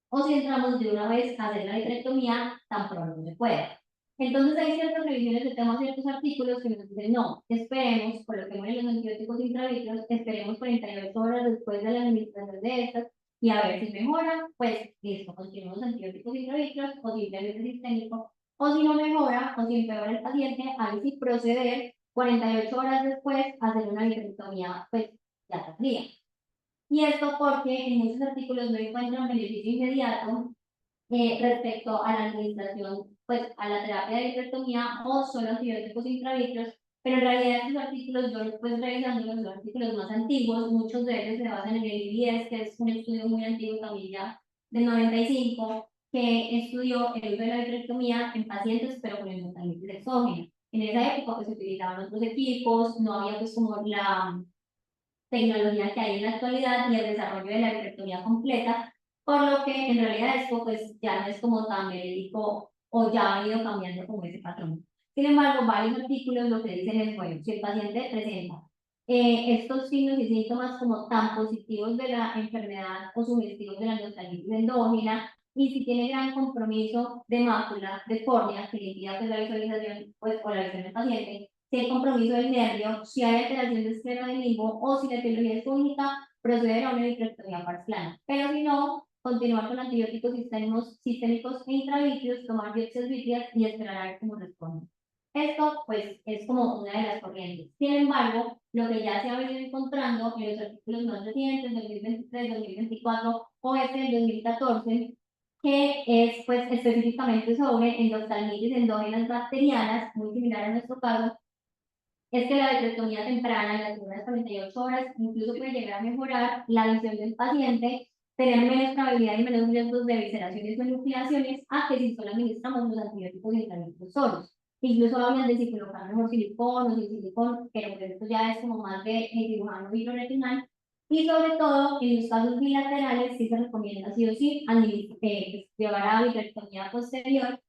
o si entramos de una vez a hacer la vitrectomía tan pronto se pueda. Entonces hay ciertas revisiones de temas, ciertos artículos que nos dicen: no, esperemos, coloquemos los antibióticos intravítreos, esperemos 48 horas después de la administración de estas, y a ver si mejora, pues listo, continuamos los antibióticos intravítreos o simplemente sistémico, o si no mejora o si empeora el paciente, ahí sí proceder 48 horas después a hacer una vitrectomía pues ya tardía. Y esto porque en muchos artículos no encuentran beneficio inmediato respecto a la administración, pues a la terapia de vitrectomía o solo antibióticos intravítreos, pero en realidad estos artículos, yo pues revisando los artículos más antiguos, muchos de ellos se basan en el IBS, que es un estudio muy antiguo también ya del 95, que estudió el uso de la vitrectomía en pacientes pero con endotelitis exógena. En esa época pues se utilizaban otros equipos, no había pues como la tecnología que hay en la actualidad y el desarrollo de la vitrectomía completa, por lo que en realidad esto pues ya no es como tan médico o ya ha ido cambiando como ese patrón. Sin embargo, varios artículos lo que dicen es, bueno, si el paciente presenta estos signos y síntomas como tan positivos de la enfermedad o sugestivos de la endotelitis endógena, y si tiene gran compromiso de mácula, de córnea, que impida pues, la visualización pues, o la visión del paciente, si hay compromiso del nervio, si hay alteración de esclera del limbo o si la etiología es única, proceder a una vitrectomía parcial. Pero si no, continuar con antibióticos sistémicos e intravítreos, tomar biopsias vítreas y esperar a ver cómo responde. Esto, pues, es como una de las corrientes. Sin embargo, lo que ya se ha venido encontrando en los artículos más recientes, 2023, 2024 o este del 2014, que es, pues, específicamente sobre endoftalmitis endógenas bacterianas, muy similar a nuestro caso, es que la vitrectomía temprana en las primeras 48 horas incluso puede llegar a mejorar la visión del paciente, tener menos probabilidad y menos riesgos de visceraciones o enucleaciones a que si solo administramos los antibióticos intravítreos solos. Incluso hablan de si colocar mejor silicón o sin silicón, pero pues esto ya es como más de cirujano viroretinal. Y sobre todo, en los casos bilaterales, sí se recomienda sí o sí llevar a vitrectomía posterior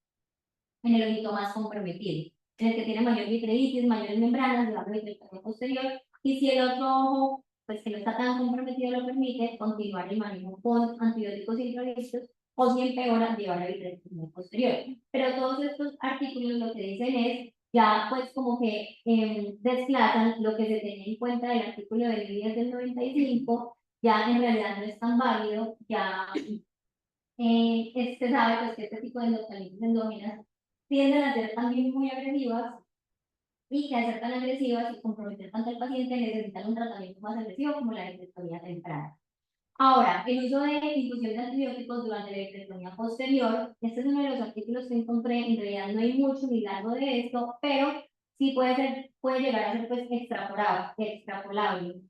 en el ojito más comprometido, en el que tiene mayor vitreitis, mayores membranas, llevar vitrectomía posterior, y si el otro ojo, pues que no está tan comprometido, lo permite, continuar el manejo con antibióticos intravítreos, o si empeora, llevar a vitrectomía posterior. Pero todos estos artículos lo que dicen es, ya pues como que desplazan lo que se tenía en cuenta del artículo del 10 del 95, ya en realidad no es tan válido, ya se sabe pues, que este tipo de endocardinitis endógenas tienden a ser también muy agresivas y que al ser tan agresivas y comprometer tanto al paciente necesitan un tratamiento más agresivo como la vitrectomía temprana. Ahora, el uso de infusión de antibióticos durante la vitrectomía posterior, este es uno de los artículos que encontré, en realidad no hay mucho ni largo de esto, pero sí puede llegar a ser pues extrapolable.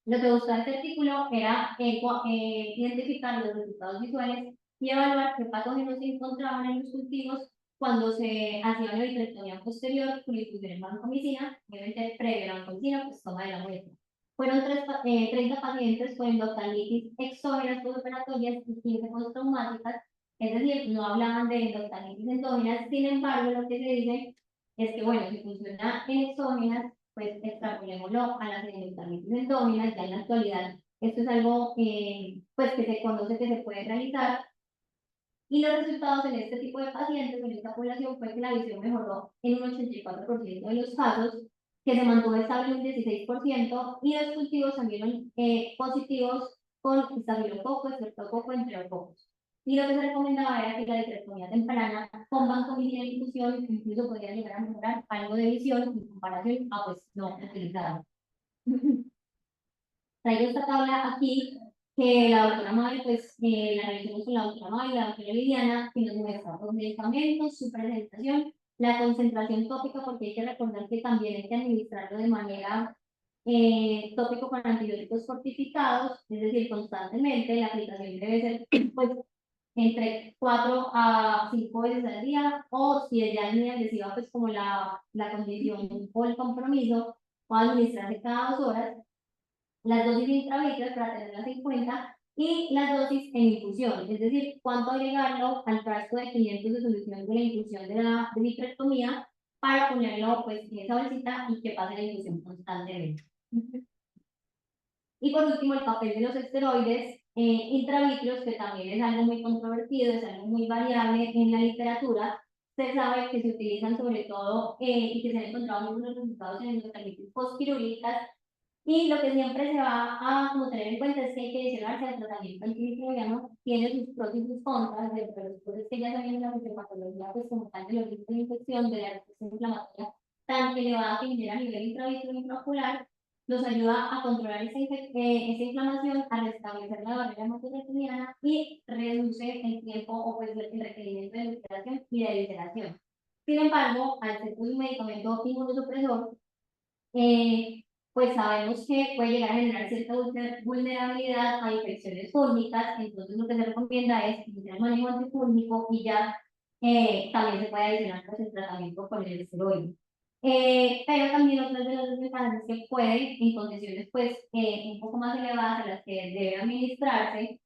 Lo que buscaba este artículo era identificar los resultados visuales y evaluar qué patógenos se encontraban en los cultivos cuando se hacía una vitrectomía posterior con infusión en vancomicina, obviamente previa a la vancomicina, pues toma de la muestra. Fueron 30 pacientes con endocardinitis exógenas postoperatorias y 15 postraumáticas, es decir, no hablaban de endocardinitis endógenas, sin embargo, lo que se dice es que, bueno, si funciona en exógenas, pues extrapolémoslo a las endocardinitis endógenas, ya en la actualidad esto es algo pues que se conoce que se puede realizar y los resultados en este tipo de pacientes, en esta población, fue que la visión mejoró en un 84% de los casos, que se mantuvo estable en un 16% y los cultivos salieron positivos con estafilococo, estreptococo, entre otros. Y lo que se recomendaba era que la vitrectomía temprana con vancomicina y infusión incluso podría llegar a mejorar algo de visión en comparación a pues no utilizarla. Traigo esta tabla aquí que la doctora Mabel, pues la realizamos con la doctora Mabel y la doctora Liliana, que nos muestra los medicamentos, su presentación, la concentración tópica, porque hay que recordar que también hay que administrarlo de manera tópico con antibióticos fortificados, es decir, constantemente, la aplicación debe ser pues entre 4 a 5 veces al día, o si ya es muy agresiva, pues como la condición o el compromiso, o administrarse cada 2 horas, las dosis intravítreas para tenerlas en cuenta y las dosis en infusión, es decir, cuánto agregarlo al frasco de 500 de solución de la infusión de la vitrectomía para ponerlo pues en esa bolsita y que pase la infusión constantemente. Y por último, el papel de los esteroides intravítreos, que también es algo muy controvertido, es algo muy variable en la literatura. Se sabe que se utilizan sobre todo y que se han encontrado muy buenos resultados en endocardinitis postquirúrgicas Y lo que siempre se va a como tener en cuenta es que hay que adicionarse al tratamiento antimicrobiano, tiene sus pros y sus contras, dentro de los pros es que ya sabiendo la fisiopatología, pues como tal de los riesgos de infección, de la respuesta inflamatoria tan elevada que genera a nivel intravítero e intraocular, nos ayuda a controlar esa inflamación, a restablecer la barrera hematoretiniana y reduce el tiempo o pues el requerimiento de lubricación y de evisceración. Sin embargo, al ser un medicamento inmunosupresor, eh, pues sabemos que puede llegar a generar cierta vulnerabilidad a infecciones fúngicas, entonces lo que se recomienda es iniciar el manejo antifúngico y ya también se puede adicionar pues, el tratamiento con el esteroide. Pero también otras de las desventajas es que puede, en condiciones pues un poco más elevadas a las que debe administrarse,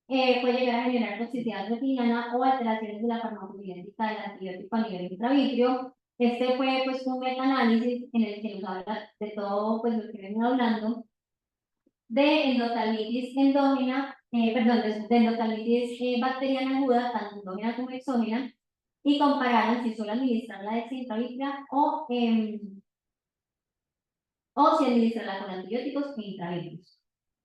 puede llegar a generar toxicidad retinana o alteraciones de la farmacocinética del antibiótico a nivel intravítrea. Este fue pues un metaanálisis en el que nos habla de todo pues lo que venimos hablando de endotelitis endógena, perdón, de endotelitis bacteriana aguda, tanto endógena como exógena, y compararon si solo administrar la dex intravítrea o si administrarla con antibióticos e intravítreos.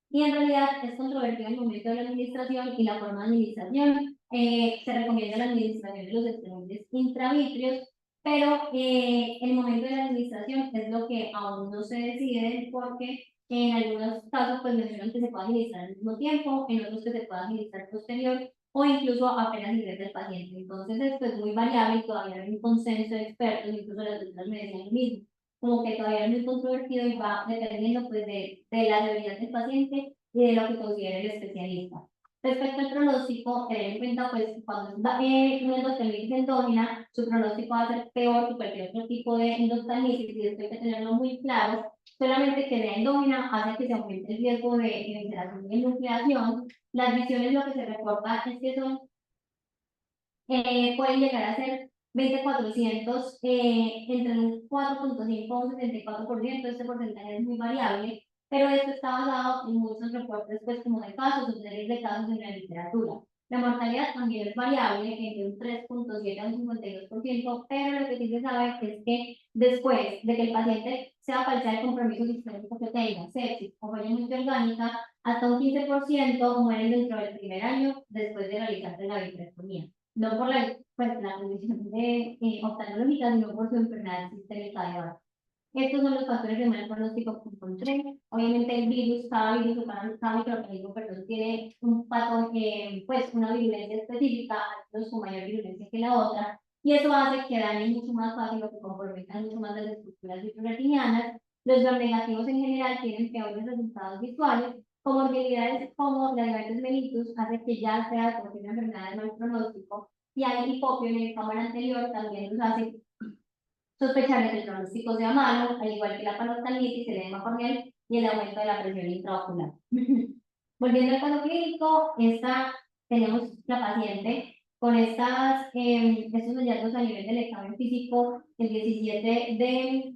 Y en realidad es controvertido el momento de la administración y la forma de administración. Se recomienda la administración de los esteroides intravítreos, pero el momento de la administración es lo que aún no se decide porque en algunos casos pues mencionan que se puede administrar al mismo tiempo, en otros que se puede administrar posterior o incluso apenas ingresa el paciente. Entonces esto es muy variable y todavía no hay un consenso de expertos, incluso las doctoras me decían lo mismo como que todavía es muy controvertido y va dependiendo pues de la severidad del paciente y de lo que considere el especialista. Respecto al pronóstico, tener en cuenta pues cuando es una endotelitis endógena, su pronóstico va a ser peor que cualquier otro tipo de endotelitis y esto hay que tenerlo muy claro. Solamente que la endógena hace que se aumente el riesgo de evisceración y enucleación. Las visiones lo que se reporta es que son pueden llegar a ser 20.400 entre un 4.5 o un 74%. Este porcentaje es muy variable, pero esto está basado en muchos reportes, pues como de casos o series de casos en la literatura. La mortalidad también es variable, entre un 3.7 a un 52%, pero lo que sí se sabe es que después de que el paciente sea falta de compromiso sistémico que tenga sepsis o falla multiorgánica, hasta un 15% mueren dentro del primer año después de realizarse la vitrectomía no por pues, la condición de oftalmológica, sino por su enfermedad sistémica de base. Estos son los factores de mal pronóstico que encontré. Obviamente el virus, cada microorganismo, perdón, tiene un patrón, pues una virulencia específica, algunos con mayor virulencia que la otra, y eso hace que dañen mucho más fácil o que comprometan mucho más las estructuras vitreoretinianas. Los gram negativos en general tienen peores resultados visuales, comorbilidades como la diabetes mellitus hace que ya sea por una enfermedad de mal pronóstico, y hay hipopio en el cámara anterior también nos hace sospechar que el pronóstico sea malo, al igual que la parodontitis, el edema corneal y el aumento de la presión intraocular. Volviendo al caso clínico, tenemos la paciente con estos hallazgos a nivel del examen físico el 17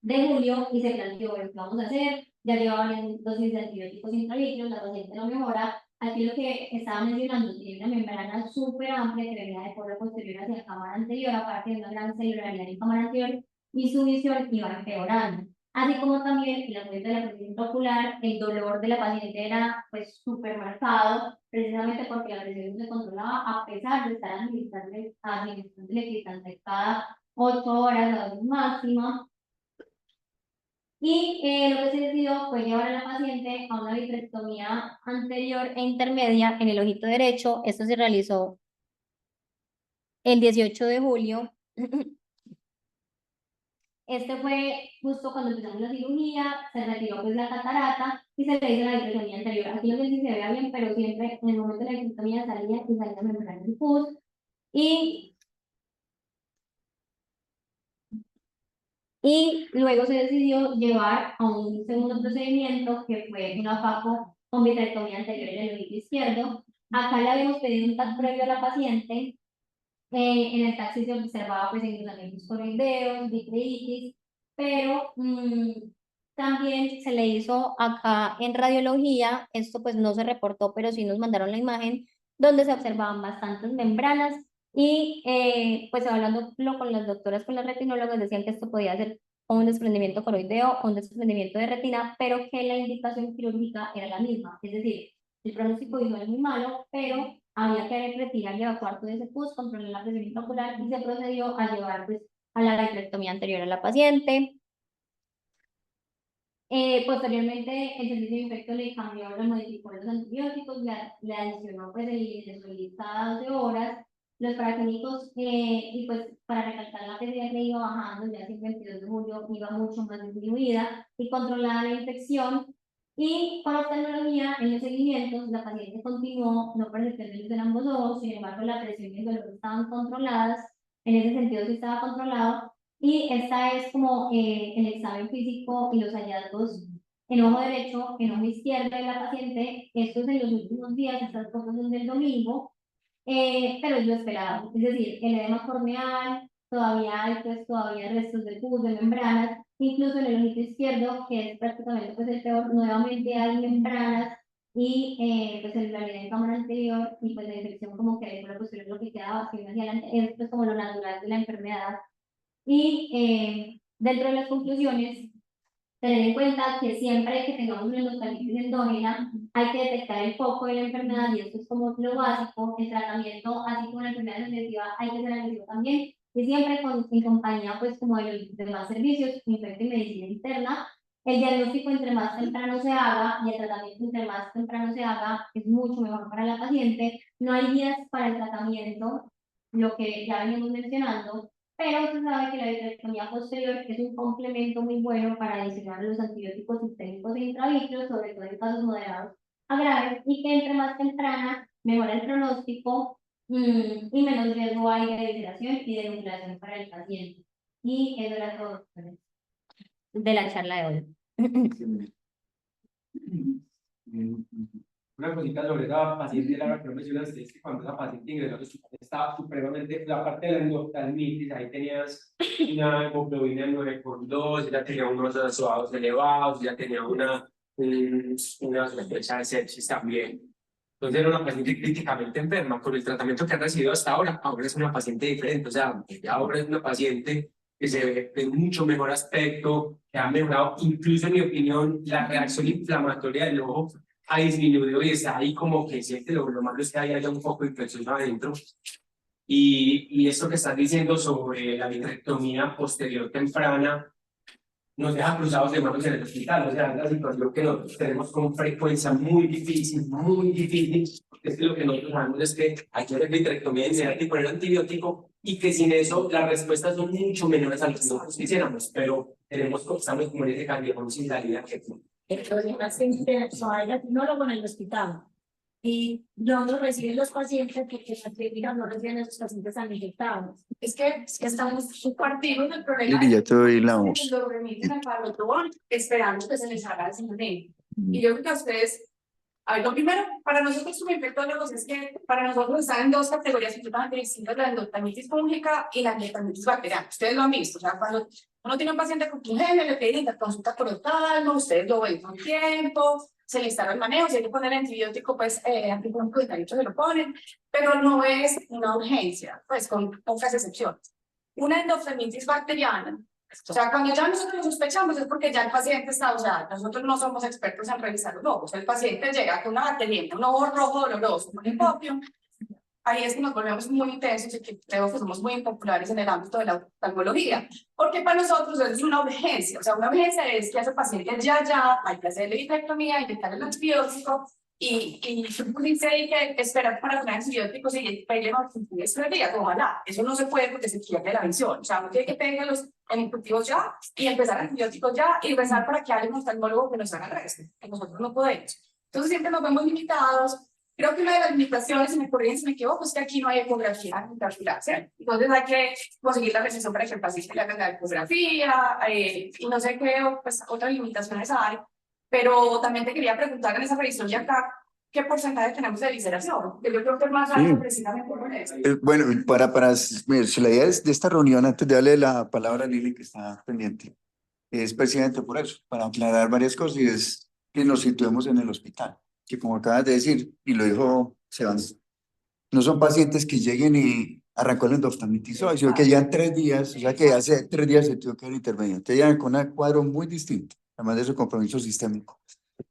de julio y se planteó, bueno, ¿qué vamos a hacer? Ya llevaba varias dosis de antibióticos intravítreos, la paciente no mejora. Aquí lo que estaba mencionando, tiene una membrana súper amplia que venía de polo posterior hacia la cámara anterior, aparte de una gran celularidad en cámara anterior, y su visión iba empeorando. Así como también el aumento de la presión ocular, el dolor de la paciente era pues súper marcado, precisamente porque la presión no se controlaba a pesar de estar administrándole gliclazide cada 8 horas a dosis máxima. Y lo que se decidió fue llevar a la paciente a una vitrectomía anterior e intermedia en el ojito derecho. Esto se realizó el 18 de julio. Este fue justo cuando empezamos la cirugía, se retiró pues la catarata y se le hizo la vitrectomía anterior. Aquí no sé si se vea bien, pero siempre en el momento de la vitrectomía salía y salía membrana del pus. Y luego se decidió llevar a un segundo procedimiento que fue una faco con vitrectomía anterior en el oído izquierdo. Acá le habíamos pedido un TAC previo a la paciente. En el TAC se observaba pues engrosamientos coroideos, vitreitis, pero también se le hizo acá en radiología, esto pues no se reportó, pero sí nos mandaron la imagen, donde se observaban bastantes membranas y pues hablando con las doctoras, con las retinólogas, decían que esto podía ser o un desprendimiento coroideo o un desprendimiento de retina, pero que la indicación quirúrgica era la misma. Es decir, el pronóstico visual es muy malo, pero había que retirar y evacuar todo ese pus, controlar la presión intraocular y se procedió a llevar pues, a la vitrectomía anterior a la paciente. Posteriormente, el servicio de infecto le cambió, le modificó los antibióticos, le adicionó pues, el isolir cada 12 horas. Los paraquímicos, y pues para recalcar la PCR iba bajando, ya el 22 de julio iba mucho más disminuida y controlada la infección. Y con la tecnología en los seguimientos, la paciente continuó no presentando en ambos ojos, sin embargo, la presión y el dolor estaban controladas. En ese sentido, sí estaba controlado. Y esta es como el examen físico y los hallazgos en ojo derecho, en ojo izquierdo de la paciente. Esto es en los últimos días, estas fotos son del domingo, pero es lo esperado. Es decir, el edema corneal, todavía hay pues todavía restos de pus, de membranas, incluso en el ojito izquierdo, que es prácticamente pues el peor, nuevamente hay membranas y pues celularidad en cámara anterior y pues la infección como que por la posterior lo que quedaba hacia adelante, esto es como lo natural de la enfermedad. Y dentro de las conclusiones, tener en cuenta que siempre que tengamos una endocardititis endógena, hay que detectar el foco de la enfermedad y esto es como lo básico. El tratamiento, así como la enfermedad agresiva, hay que ser agresivo también y siempre en compañía pues como de los demás servicios, infecto y medicina interna. El diagnóstico entre más temprano se haga y el tratamiento entre más temprano se haga es mucho mejor para la paciente. No hay guías para el tratamiento, lo que ya venimos mencionando, pero se sabe que la vitrectomía posterior es un complemento muy bueno para adicionar los antibióticos sistémicos e intravítreos, sobre todo en casos moderados a graves, y que entre más temprana mejora el pronóstico y menos riesgo hay de deshidratación y de nucleación para el paciente. Y eso era todo de la charla de hoy. Una cosita sobre la paciente, la que no mencionaste, es que cuando esa paciente ingresó al hospital estaba supremamente, la parte de la endoftalmitis, ahí tenías una hemoglobina de 9,2, ya tenía unos azoados elevados, ya tenía una sospecha de sepsis también. Entonces era una paciente críticamente enferma. Con el tratamiento que ha recibido hasta ahora, ahora es una paciente diferente. O sea, ya ahora es una paciente que se ve de mucho mejor aspecto, que ha mejorado, incluso en mi opinión, la reacción inflamatoria del ojo ha disminuido y está ahí como que siente lo malo es que haya un poco de infección adentro. Y esto que estás diciendo sobre la vitrectomía posterior temprana, nos deja cruzados de manos en el hospital. O sea, es la situación que nosotros tenemos con frecuencia muy difícil, muy difícil. Es que lo que nosotros sabemos es que hay que hacer vitrectomía inmediata y poner antibiótico, y que sin eso las respuestas son mucho menores a las que nosotros quisiéramos, pero estamos como en ese callejón sin salida que El problema es que soy latínólogo en el hospital y no reciben los pacientes porque las clínicas no reciben a esos pacientes tan infectados. Es que estamos partidos del problema. Lili, ya te doy la Lo voz. remiten al parlotrón esperando que se les haga el seguimiento. Y yo creo que a ustedes, a ver, lo primero, para nosotros como infectólogos es que para nosotros están en dos categorías completamente distintas: la endotamitis fúngica y la endotamitis bacteriana. Ustedes lo han visto, o sea, cuando uno tiene un paciente con quingenio, le piden interconsulta por oftalmo, ustedes lo ven con tiempo, se le instala el manejo, si hay que poner antibiótico, pues antibiótico de se lo ponen, pero no es una urgencia, pues con pocas excepciones. Una endoftalmitis bacteriana, o sea, cuando ya nosotros sospechamos es porque ya el paciente está, o sea, nosotros no somos expertos en revisar los ojos, el paciente llega con una bacteria, un ojo rojo doloroso, con hipopio, ahí es que nos volvemos muy intensos y que creo que somos muy impopulares en el ámbito de la oftalmología, porque para nosotros es una urgencia. O sea, una urgencia es que a ese paciente ya hay que hacerle vitrectomía, inyectarle el antibiótico y dice que esperar para poner antibióticos y pedirle 3 días. Ojalá, eso no se puede porque se pierde la visión. O sea, uno tiene que pedir los antibióticos ya y empezar antibióticos ya y rezar para que haya un oftalmólogo que nos haga el resto, que nosotros no podemos. Entonces siempre nos vemos limitados. Creo que una de las limitaciones, si me corrigen si me equivoco, es que aquí no hay ecografía intraocular, ¿cierto? Entonces hay que conseguir la recesión para que el paciente le haga la ecografía, y no sé qué pues, otras limitaciones hay, pero también te quería preguntar en esa revisión de acá, ¿qué porcentaje tenemos de visceración? Que yo creo que es más alto precisamente por eso. Bueno, mire, si la idea de esta reunión, antes de darle la palabra a Lili, que está pendiente, es precisamente por eso, para aclarar varias cosas, y es que nos situemos en el hospital, que como acabas de decir, y lo dijo Sebas, no son pacientes que lleguen arrancó la endoftalmitis hoy, sino que ya en 3 días, o sea que hace 3 días se tuvo que haber intervenido. Entonces ya con un cuadro muy distinto, además de su compromiso sistémico.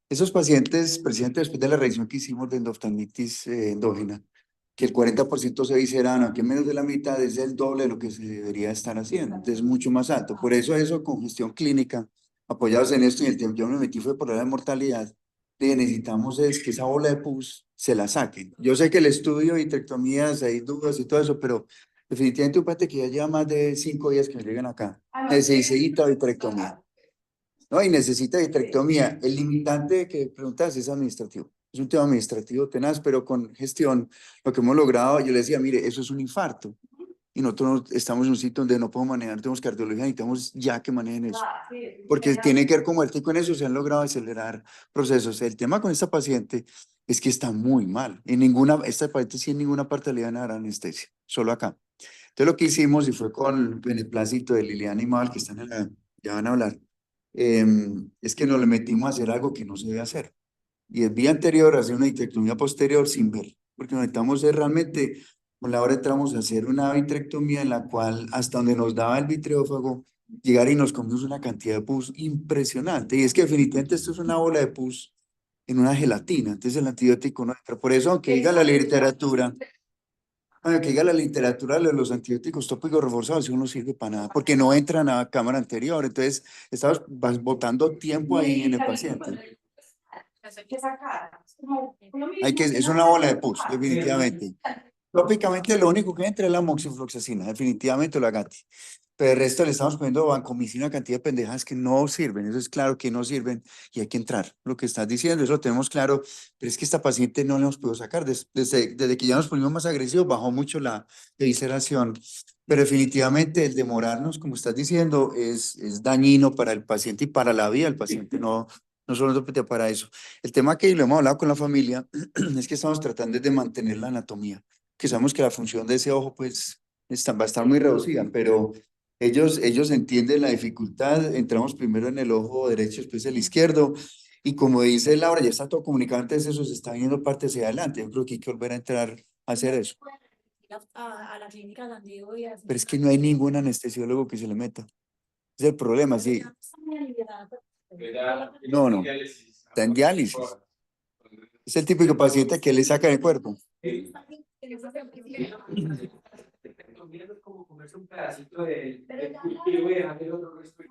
Esos pacientes, presidente, después de la revisión que hicimos de endoftalmitis endógena, que el 40% se visceran, aunque menos de la mitad, es el doble de lo que se debería estar haciendo, entonces es mucho más alto. Por eso con gestión clínica, apoyados en esto, y el tiempo yo me metí fue por la mortalidad, necesitamos es que esa bola de pus se la saquen. Yo sé que el estudio de vitrectomías, hay dudas y todo eso, pero definitivamente un paciente que ya lleva más de 5 días que me llegan acá, necesita vitrectomía. ¿No? Y necesita vitrectomía. El limitante que preguntas es administrativo. Es un tema administrativo tenaz, pero con gestión, lo que hemos logrado, yo le decía, mire, eso es un infarto. Y nosotros estamos en un sitio donde no podemos manejar, tenemos cardiología, necesitamos ya que manejen eso. Porque tiene que ver con muerte y con eso se han logrado acelerar procesos. El tema con esta paciente es que está muy mal. Esta paciente sí en ninguna parte le iban a dar anestesia, solo acá. Entonces lo que hicimos, y fue con el beneplácito de Liliana y Mal, que están ya van a hablar, es que nos le metimos a hacer algo que no se debe hacer. Y el día anterior hacer una vitrectomía posterior sin ver, porque nos metamos realmente, con la hora entramos a hacer una vitrectomía en la cual hasta donde nos daba el vitreófago, llegar y nos comimos una cantidad de pus impresionante. Y es que definitivamente esto es una bola de pus en una gelatina, entonces el antibiótico no entra. Por eso, aunque diga la literatura, que diga la literatura, los antibióticos tópicos reforzados, eso no sirve para nada, porque no entran a cámara anterior, entonces estamos botando tiempo ahí en el paciente. Eso hay que sacar. Es Es una bola de pus, definitivamente. Tópicamente lo único que entra es la moxifloxacina, definitivamente la Gati. Pero el resto le estamos poniendo vancomicina, una cantidad de pendejas que no sirven, eso es claro que no sirven y hay que entrar. Lo que estás diciendo, eso lo tenemos claro, pero es que esta paciente no la hemos podido sacar. Desde que ya nos ponimos más agresivos, bajó mucho la visceración, pero definitivamente el demorarnos, como estás diciendo, es dañino para el paciente y para la vida del paciente, no solo para eso. El tema que lo hemos hablado con la familia es que estamos tratando de mantener la anatomía, que sabemos que la función de ese ojo pues va a estar muy reducida, pero ellos entienden la dificultad. Entramos primero en el ojo derecho, después el izquierdo, y como dice Laura, ya está todo comunicado, antes eso se está viendo parte hacia adelante. Yo creo que hay que volver a entrar a hacer eso. a la clínica San Diego y así. Pero es que no hay ningún anestesiólogo que se le meta. Es el problema, sí. No, está en diálisis. Es el típico paciente que le saca el cuerpo. Es como comerse un pedacito del cultivo y dejar el otro resto.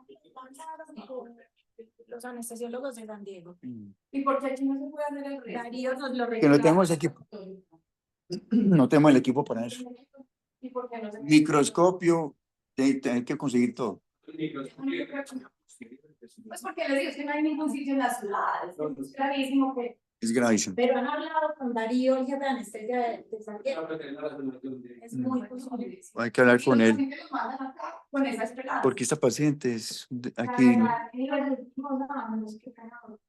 Los anestesiólogos de San Diego. ¿Y por qué aquí no se puede hacer el resto? Darío nos lo Que no tenemos equipo. No tenemos el equipo para eso. ¿Y por qué no se Microscopio, hay que conseguir todo. Pues porque les digo, es que no hay ningún sitio en la ciudad, es clarísimo que... Es gravísimo. Pero han hablado con Darío, el jefe de anestesia de San Diego. Es muy posible. Hay que hablar con él, Los mandan acá con esa esperanza. porque esta paciente es aquí.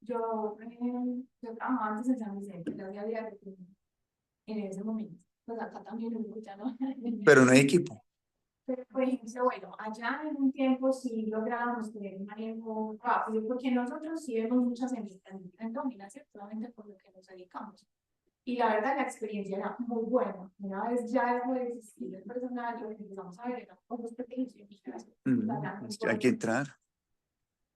Yo trabajaba antes en San Vicente, yo había días en ese momento. Pues acá también ya no. Pero no hay equipo. Pero, por ejemplo, bueno, allá en un tiempo sí logramos tener un manejo rápido, porque nosotros sí vemos muchas endógenas, ¿cierto? Solamente por lo que nos dedicamos. Y la verdad, la experiencia era muy buena. Una vez ya dejó de existir el personal, lo que empezamos a ver eran ojos pequeños y Hay que entrar.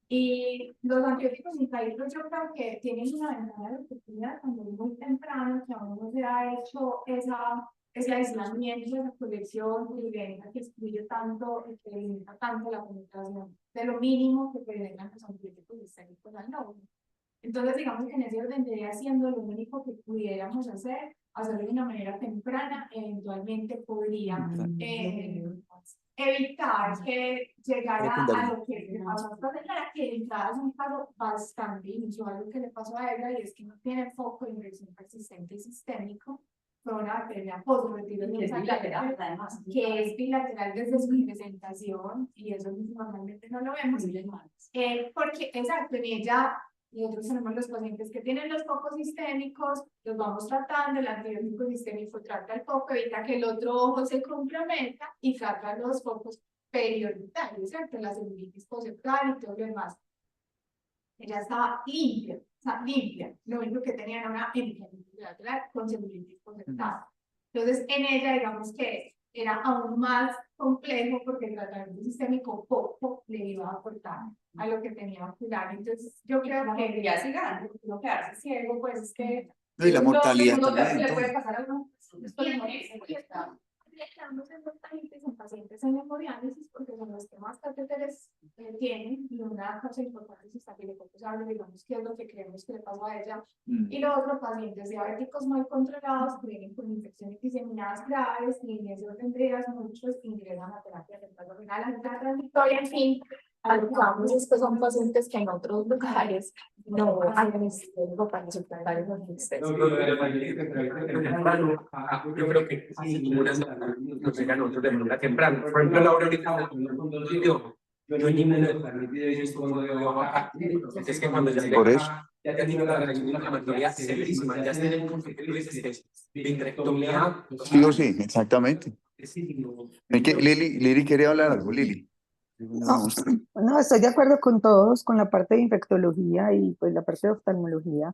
y los antibióticos intraídos yo creo que tienen una ventana de oportunidad cuando es muy temprano, que aún no se ha hecho ese aislamiento, esa colección violenta que excluye tanto, que limita tanto la penetración de lo mínimo que prevengan los antibióticos sistémicos al nódulo. Entonces, digamos que en ese orden debería siendo lo único que pudiéramos hacerlo de una manera temprana, eventualmente podría evitar que llegara a lo que le pasó a esta señora, que de entrada es un caso bastante inusual lo que le pasó a ella, y es que no tiene foco de infección persistente y sistémico, fue una bacteria post-retiro de bilateral, además, que es bilateral desde su presentación, y eso normalmente no lo vemos, porque, exacto, en ella, nosotros tenemos los pacientes que tienen los focos sistémicos, los vamos tratando, el antibiótico sistémico trata el foco, evita que el otro ojo se comprometa y trata los focos perioritarios, ¿cierto? La celulitis poseptal y todo lo demás. Ella estaba limpia, o sea, limpia. Lo único que tenía era una hemorragia bilateral con celulitis poseptal. Entonces, en ella, digamos que era aún más complejo porque el tratamiento sistémico poco le iba a aportar a lo que tenía ocular. Entonces, yo creo que ya sigue grande, porque no quedarse ciego, pues es que No, y la mortalidad uno también, le puede todo. pasar a uno. Esto le muere, y está estamos en pacientes, en hemodiálisis, porque son los que más catéteres tienen, y una cosa importante es estafilococcus aureus, digamos que es lo que creemos que le pasó a ella. Y los otros pacientes diabéticos mal controlados, que vienen con infecciones diseminadas graves, líneas de orden de ideas, muchos ingresan a terapia central renal, la transitoria, en fin. A lo que vamos, estos son pacientes que en otros lugares no hayan existido para suplantar esos No, no, de la mayoría de temprano, yo creo que sí, ninguna nos llegan nosotros de manera temprana. Por ejemplo, Laura ahorita con dos vídeos, yo en inmunodeficiencia he visto cuando veo acá, es que cuando ya Por llega eso. acá, ya tiene una reacción inflamatoria severísima, ya tiene un vitrectomía. Sí o sí, exactamente. Es que Lili quería hablar algo, Lili. No, no, estoy de acuerdo con todos, con la parte de infectología y pues la parte de oftalmología.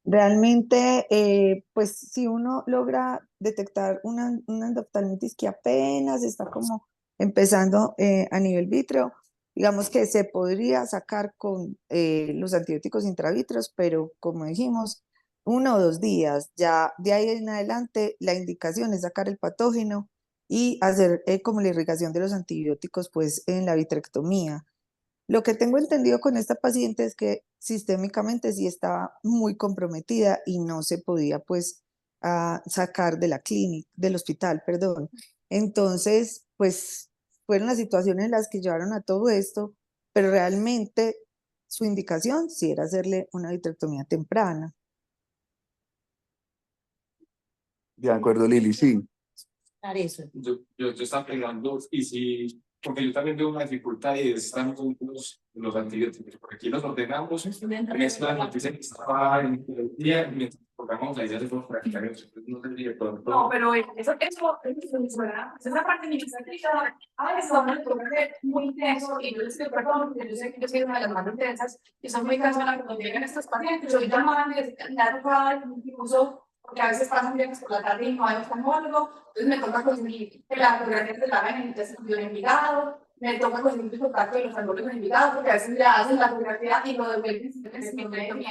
Realmente, pues si uno logra detectar una endoftalmitis que apenas está como empezando a nivel vítreo, digamos que se podría sacar con los antibióticos intravítreos, pero como dijimos, 1 o 2 días, ya de ahí en adelante la indicación es sacar el patógeno y hacer como la irrigación de los antibióticos pues en la vitrectomía. Lo que tengo entendido con esta paciente es que sistémicamente sí estaba muy comprometida y no se podía pues sacar de la clínica, del hospital, perdón. Entonces, pues fueron las situaciones en las que llevaron a todo esto, pero realmente su indicación sí era hacerle una vitrectomía temprana. De acuerdo, Lili, sí. Eso. Yo estaba pegando y sí, porque yo también tengo una dificultad y están con los antibióticos, porque aquí los ordenamos, mezclan la noticia que estaba en el día y mientras programamos ahí ya se pueden practicar eso, entonces no tendría pronto. No, pero eso ¿verdad? Esa parte administrativa, a veces a uno le toca ser muy intenso, y yo les digo perdón, porque yo sé que yo soy una de las más intensas, y son muy cansadas cuando llegan estos pacientes, soy llamada y me ha tocado incluso, porque a veces pasan viernes por la tarde y no hay oftalmólogo, entonces me toca conseguir que la fotografía se la hagan en el estudio en Envigado, me toca conseguir el contacto de los oftalmólogos en Envigado, porque a veces le hacen la fotografía y lo devuelven sin que me den y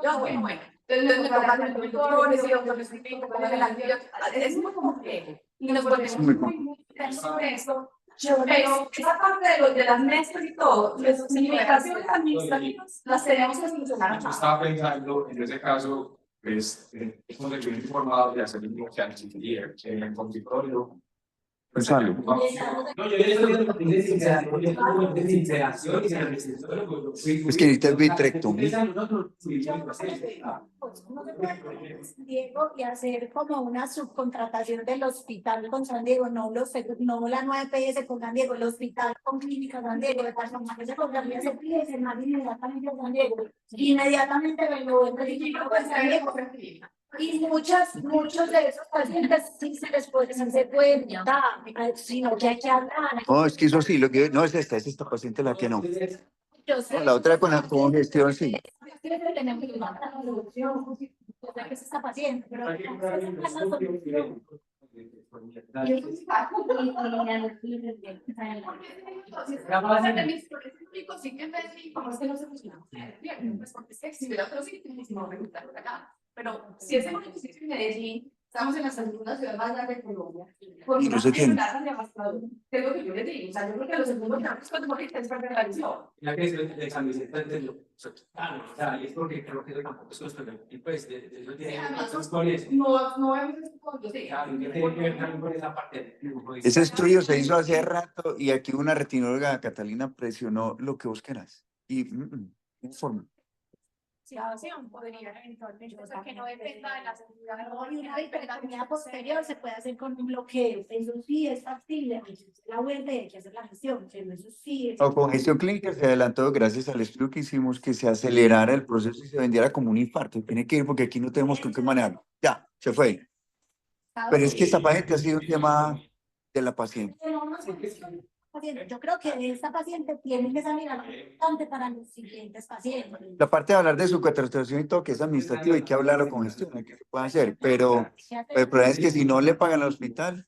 yo, bueno. Entonces me toca hacer doctores y otros explico cuál es el antibiótico. Es muy complejo. Y nos volvemos muy intensos sobre esto. Pero esa parte de las mezclas y todo, las limitaciones administrativas, las tenemos que solucionar. Yo estaba pensando, en ese caso, pues, es donde yo he informado de hacer el mismo que antes en el consultorio. Pues, Gonzalo. No, yo ya estoy viendo de sinceración y se Es que necesitas vitrectomía. Pues uno se puede poner en San Diego y hacer como una subcontratación del hospital con San Diego, no la 9PS con San Diego, el hospital con Clínica San Diego, de tal forma que se podría hacer se más inmediatamente a San Diego, inmediatamente vengo en registro con San Diego. Y muchos de esos pacientes sí se pueden dar, sino que hay que hablar. No, es que eso sí, lo que no es esta paciente la que no. Yo sé, No, la otra con la congestión, sí. tenemos que mandar la solución, yo sé que es esta paciente, pero pero si es en Medellín, estamos en la segunda ciudad más grande de Colombia. Y no sé quién. Tengo que yo les digo, o sea, yo creo que los segundos campos cuando morir es parte de la visión. La que es de San Vicente entendió. O sea, y es porque creo que tampoco es sostenible. Y pues, eso tiene cosas con eso. No vemos esto con yo sé. Claro, y tiene que ver también con esa parte. Ese estudio se hizo hace rato y aquí una retinóloga, Catalina, presionó lo que vos querás. Y informe. podría eventualmente, o sea, que no dependa de la seguridad. Y una vitrectomía posterior se puede hacer con un bloqueo, eso sí es factible, la vuelta y hay que hacer la gestión, pero eso sí es. O con gestión clínica se adelantó gracias al estudio que hicimos que se acelerara el proceso y se vendiera como un infarto. Tiene que ir porque aquí no tenemos con qué manejarlo. Ya, se fue. Pero es que esta paciente ha sido un tema de la paciente. Yo creo que esta paciente tiene que salir a lo importante para los siguientes pacientes. La parte de hablar de su contratación y todo, que es administrativo, hay que hablarlo con gestión, hay que se puede hacer. Pero el problema es que si no le pagan al hospital,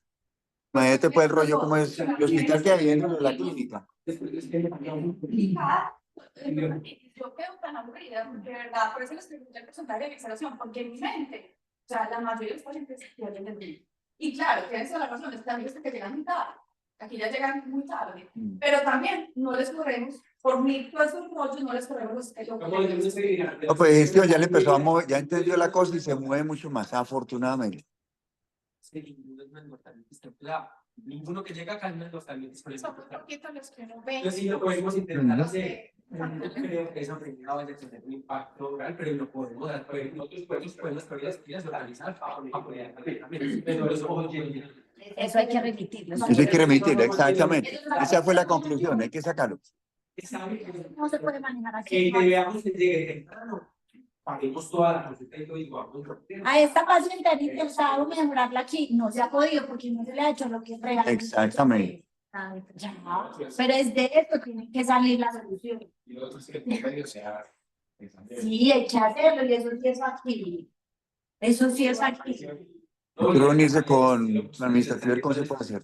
Imagínate pues el rollo como es el hospital que hay dentro de la clínica. Yo quedo tan aburrida, porque de verdad, por eso les pregunté el porcentaje de exhalación, porque en mi mente, o sea, la mayoría de los pacientes tienen del día. Y claro, tienes toda la razón, es también es que llegan muy tarde. Aquí ya llegan muy tarde, pero también no les corremos, por mí, todos esos rollos no les corremos los que yo No, pues gestión ya le empezó a mover, ya entendió la cosa y se mueve mucho más, afortunadamente. Ninguno que llega acá no es totalmente son muy poquitos los que no ven. Entonces sí lo podemos intentar hacer. Yo creo que esa primera vaya a tener un impacto real, pero lo podemos hacer. Pues, nosotros podemos poner las pilas organizar para poder también. Pero los ojos llenos. Eso hay que remitirlo. Eso hay que remitirlo, exactamente. Esa fue la conclusión, hay que sacarlo. No se puede manejar Que así. veamos que llegue temprano. Paremos toda la consulta y todo y vamos. A esta paciente han intentado mejorarla aquí, no se ha podido porque no se le ha hecho lo que es real. Exactamente. Ya, pero es de esto tiene que salir la solución. Y lo otro es que el promedio sea. Sí, hay que hacerlo y eso sí es factible. Eso sí es factible. Quiero unirse con la administración, ver cómo se puede hacer.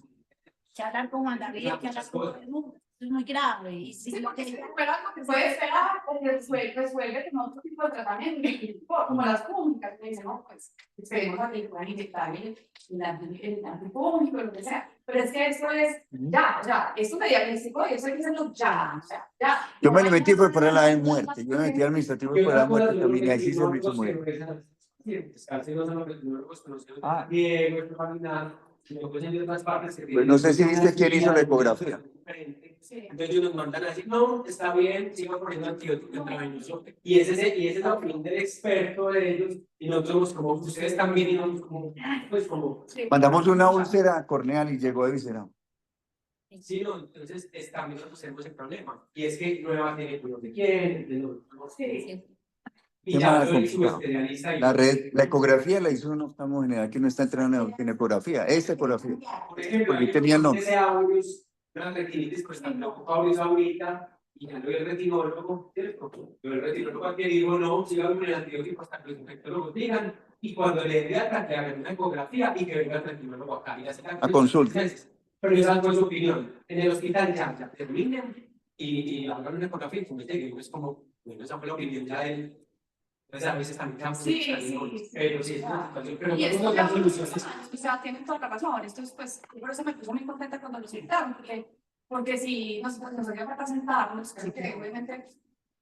Que hablar con Juan David, que hablar con todo el mundo. Eso es muy grave. Y Sí, sí, porque si fuera algo que puede esperar, porque resuelve con otro tipo de tratamiento, como las públicas, que dicen, no, pues, esperemos a que le puedan inyectar el antipúblico, lo que sea. Pero es que esto es ya, o sea, esto de diagnóstico y eso hay que hacerlo ya, o sea, ya. Yo me le metí fue por la de muerte, yo me metí al administrativo por la muerte también y ahí sí se me hizo muerte. Ah, Diego, Pues no sé si viste quién hizo la ecografía. Entonces ellos nos mandan a decir, no, está bien, sigo poniendo antibiótico intravenoso. Y esa es la opinión del experto de ellos. Y nosotros, como ustedes también, y nosotros como, pues como. Mandamos una úlcera corneal y llegó de visceral. Sí, no, entonces también nosotros tenemos el problema. Y es que nueva tiene lo que quieren, y ya lo hizo especialista. La red, la ecografía la hizo un oftalmo general que no está entrenado en ecografía, esta ecografía. Por ejemplo, Porque tenía nombre. ese audios, una retinitis, pues están preocupados ahorita, y ya lo vi el retinólogo, ¿cierto? Pero el retinólogo aquí dijo, no, sigan con el antibiótico hasta que los infectólogos digan, y cuando le digan que hagan una ecografía y que venga el retinólogo acá y hacer A consulta. Pero esa fue su opinión. En el hospital ya terminen y hagan una ecografía y como llegue, es como, bueno, esa fue la opinión ya de él. Entonces a veces también pero sí, es una situación, pero Y esto no ya las soluciones. o sea, tienen toda la razón. Esto es, pues, por eso me puso muy contenta cuando nos invitaron, porque si nos había que presentarnos, creo que obviamente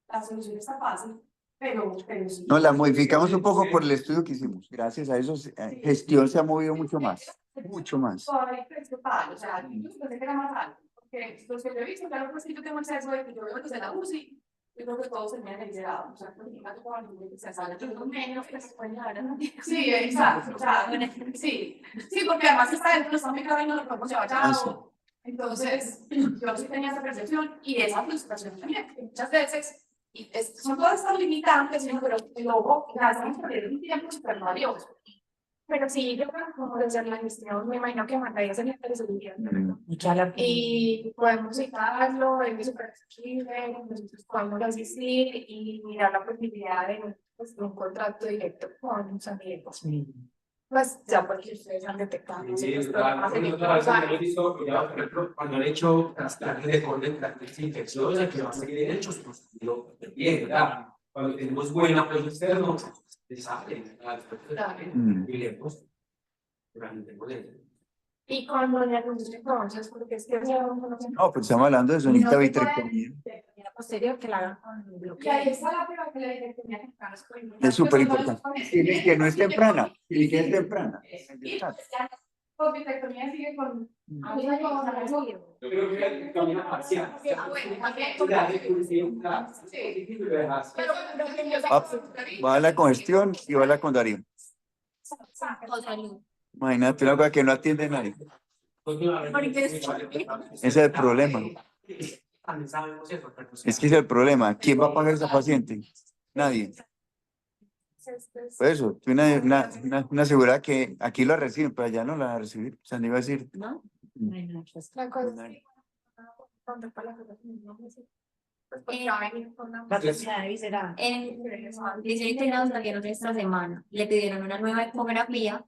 la solución está fácil, pero sí. No, la modificamos un poco por el estudio que hicimos. Gracias a eso, gestión se ha movido mucho más. Mucho más. Todavía principal, o sea, incluso pensé que era más alto, porque los que yo he visto, claro, pues que yo tengo el sesgo de que yo veo los de la UCI, yo creo que todos tenían el grado, o sea, porque me se sale todo menos que se pueden dar. Sí, exacto, o sea, sí, porque además está dentro, está muy claro y no lo podemos llevar ya. Entonces, yo sí tenía esa percepción y esa frustración también, porque muchas veces, son todas estas limitantes, pero luego estamos perdiendo un tiempo súper valioso. Pero sí, yo creo que como desde la gestión, me imagino que mandaría esa resolución. Y podemos citarlo, es súper accesible, nosotros podemos asistir y mirar la posibilidad de pues, un contrato directo con los amigos. Pues ya porque ustedes han detectado. Sí, cuando han hecho trasplantes de córnea infecciosa, que va a seguir hechos, pues bien, ¿verdad? Cuando tenemos buen apoyo externo, se sale, y lejos, y cuando le entonces, porque es que No, pues estamos hablando de zonita vitrectomía. posterior que la hagan con y ahí bloqueo. está la prueba que le tenía que buscar los códigos. Es súper importante. Y que no es temprana. Y que es temprana. Y pues ya, porque vitrectomía sigue con. A mí me Yo creo que camina parcial. Va a la congestión y va a la con Darío. Imagínate una cosa que no atiende a nadie. Ese es el problema. Es que es el problema. ¿Quién va a pagar a esa paciente? Nadie. Por eso, una seguridad que aquí la reciben, pero allá no la van a recibir. O sea, no iba a decir. ¿No? La cosa es que, pues, porque va a venir con una. En 18 nos salieron esta semana. Le pidieron una nueva ecografía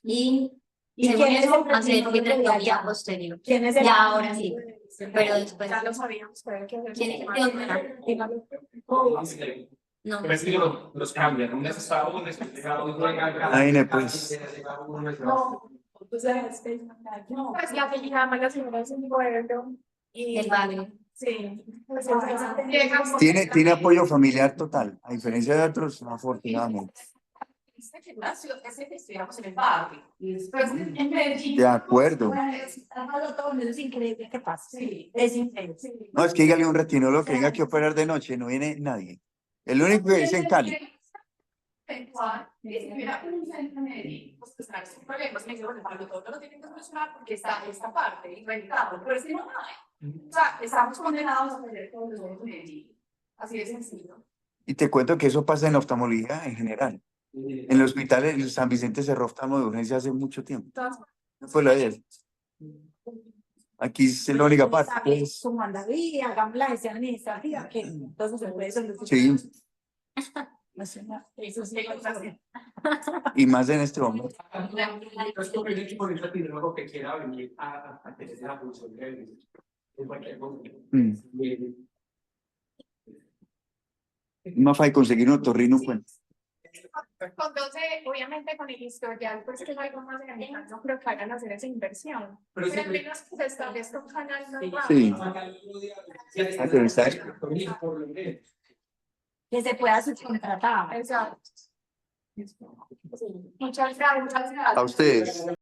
y ¿Y según quién es eso, el hacer presidente de vitrectomía allá? posterior. ¿Quién es el Ya ahora sí, pero después Ya lo sabíamos, pero que ¿quién es el doctor? No. Pero es que los cambian, un mes está uno, después llega otro, Ay, no, pues. no, entonces, no, pues la que llama la señora es un pueblo y El barrio. sí, pues, Tiene apoyo familiar total, a diferencia de otros, afortunadamente. este gimnasio es el que estudiamos en el barrio y después en Medellín. De acuerdo. Eso es increíble que pasa. Sí, Es increíble. No, es que dígale a un retinólogo que venga aquí a operar de noche, no viene nadie. El único que dice en Cali. Pensar, si hubiera un centro en Medellín, pues estar sin problemas, me dice, bueno, para todo lo tienen que solucionar porque está esta parte y rentable, pero es que no hay. O sea, estamos condenados a perder todos los ojos de Medellín. Así de sencillo. Y te cuento que eso pasa en la oftalmología en general. En los hospitales, el San Vicente cerró oftalmo de urgencia hace mucho tiempo. Entonces, No fue la de él. Aquí es la única parte. Pues, Como Andaví, hagamos la gestión administrativa, que entonces se puede solucionar. sí, eso sí, gracias. y más en este momento. Es como el equipo de epidemiólogo que quiera venir a tener la función de cualquier cosa. Más fácil conseguir un otorrino, pues. Con 12, obviamente con el historial, pues que es algo más grande, no creo que hagan hacer esa inversión. Pero Pero sí, al menos que se establezca un canal normal. Sí. Que se pueda subcontratar. Exacto. Muchas gracias. A ustedes.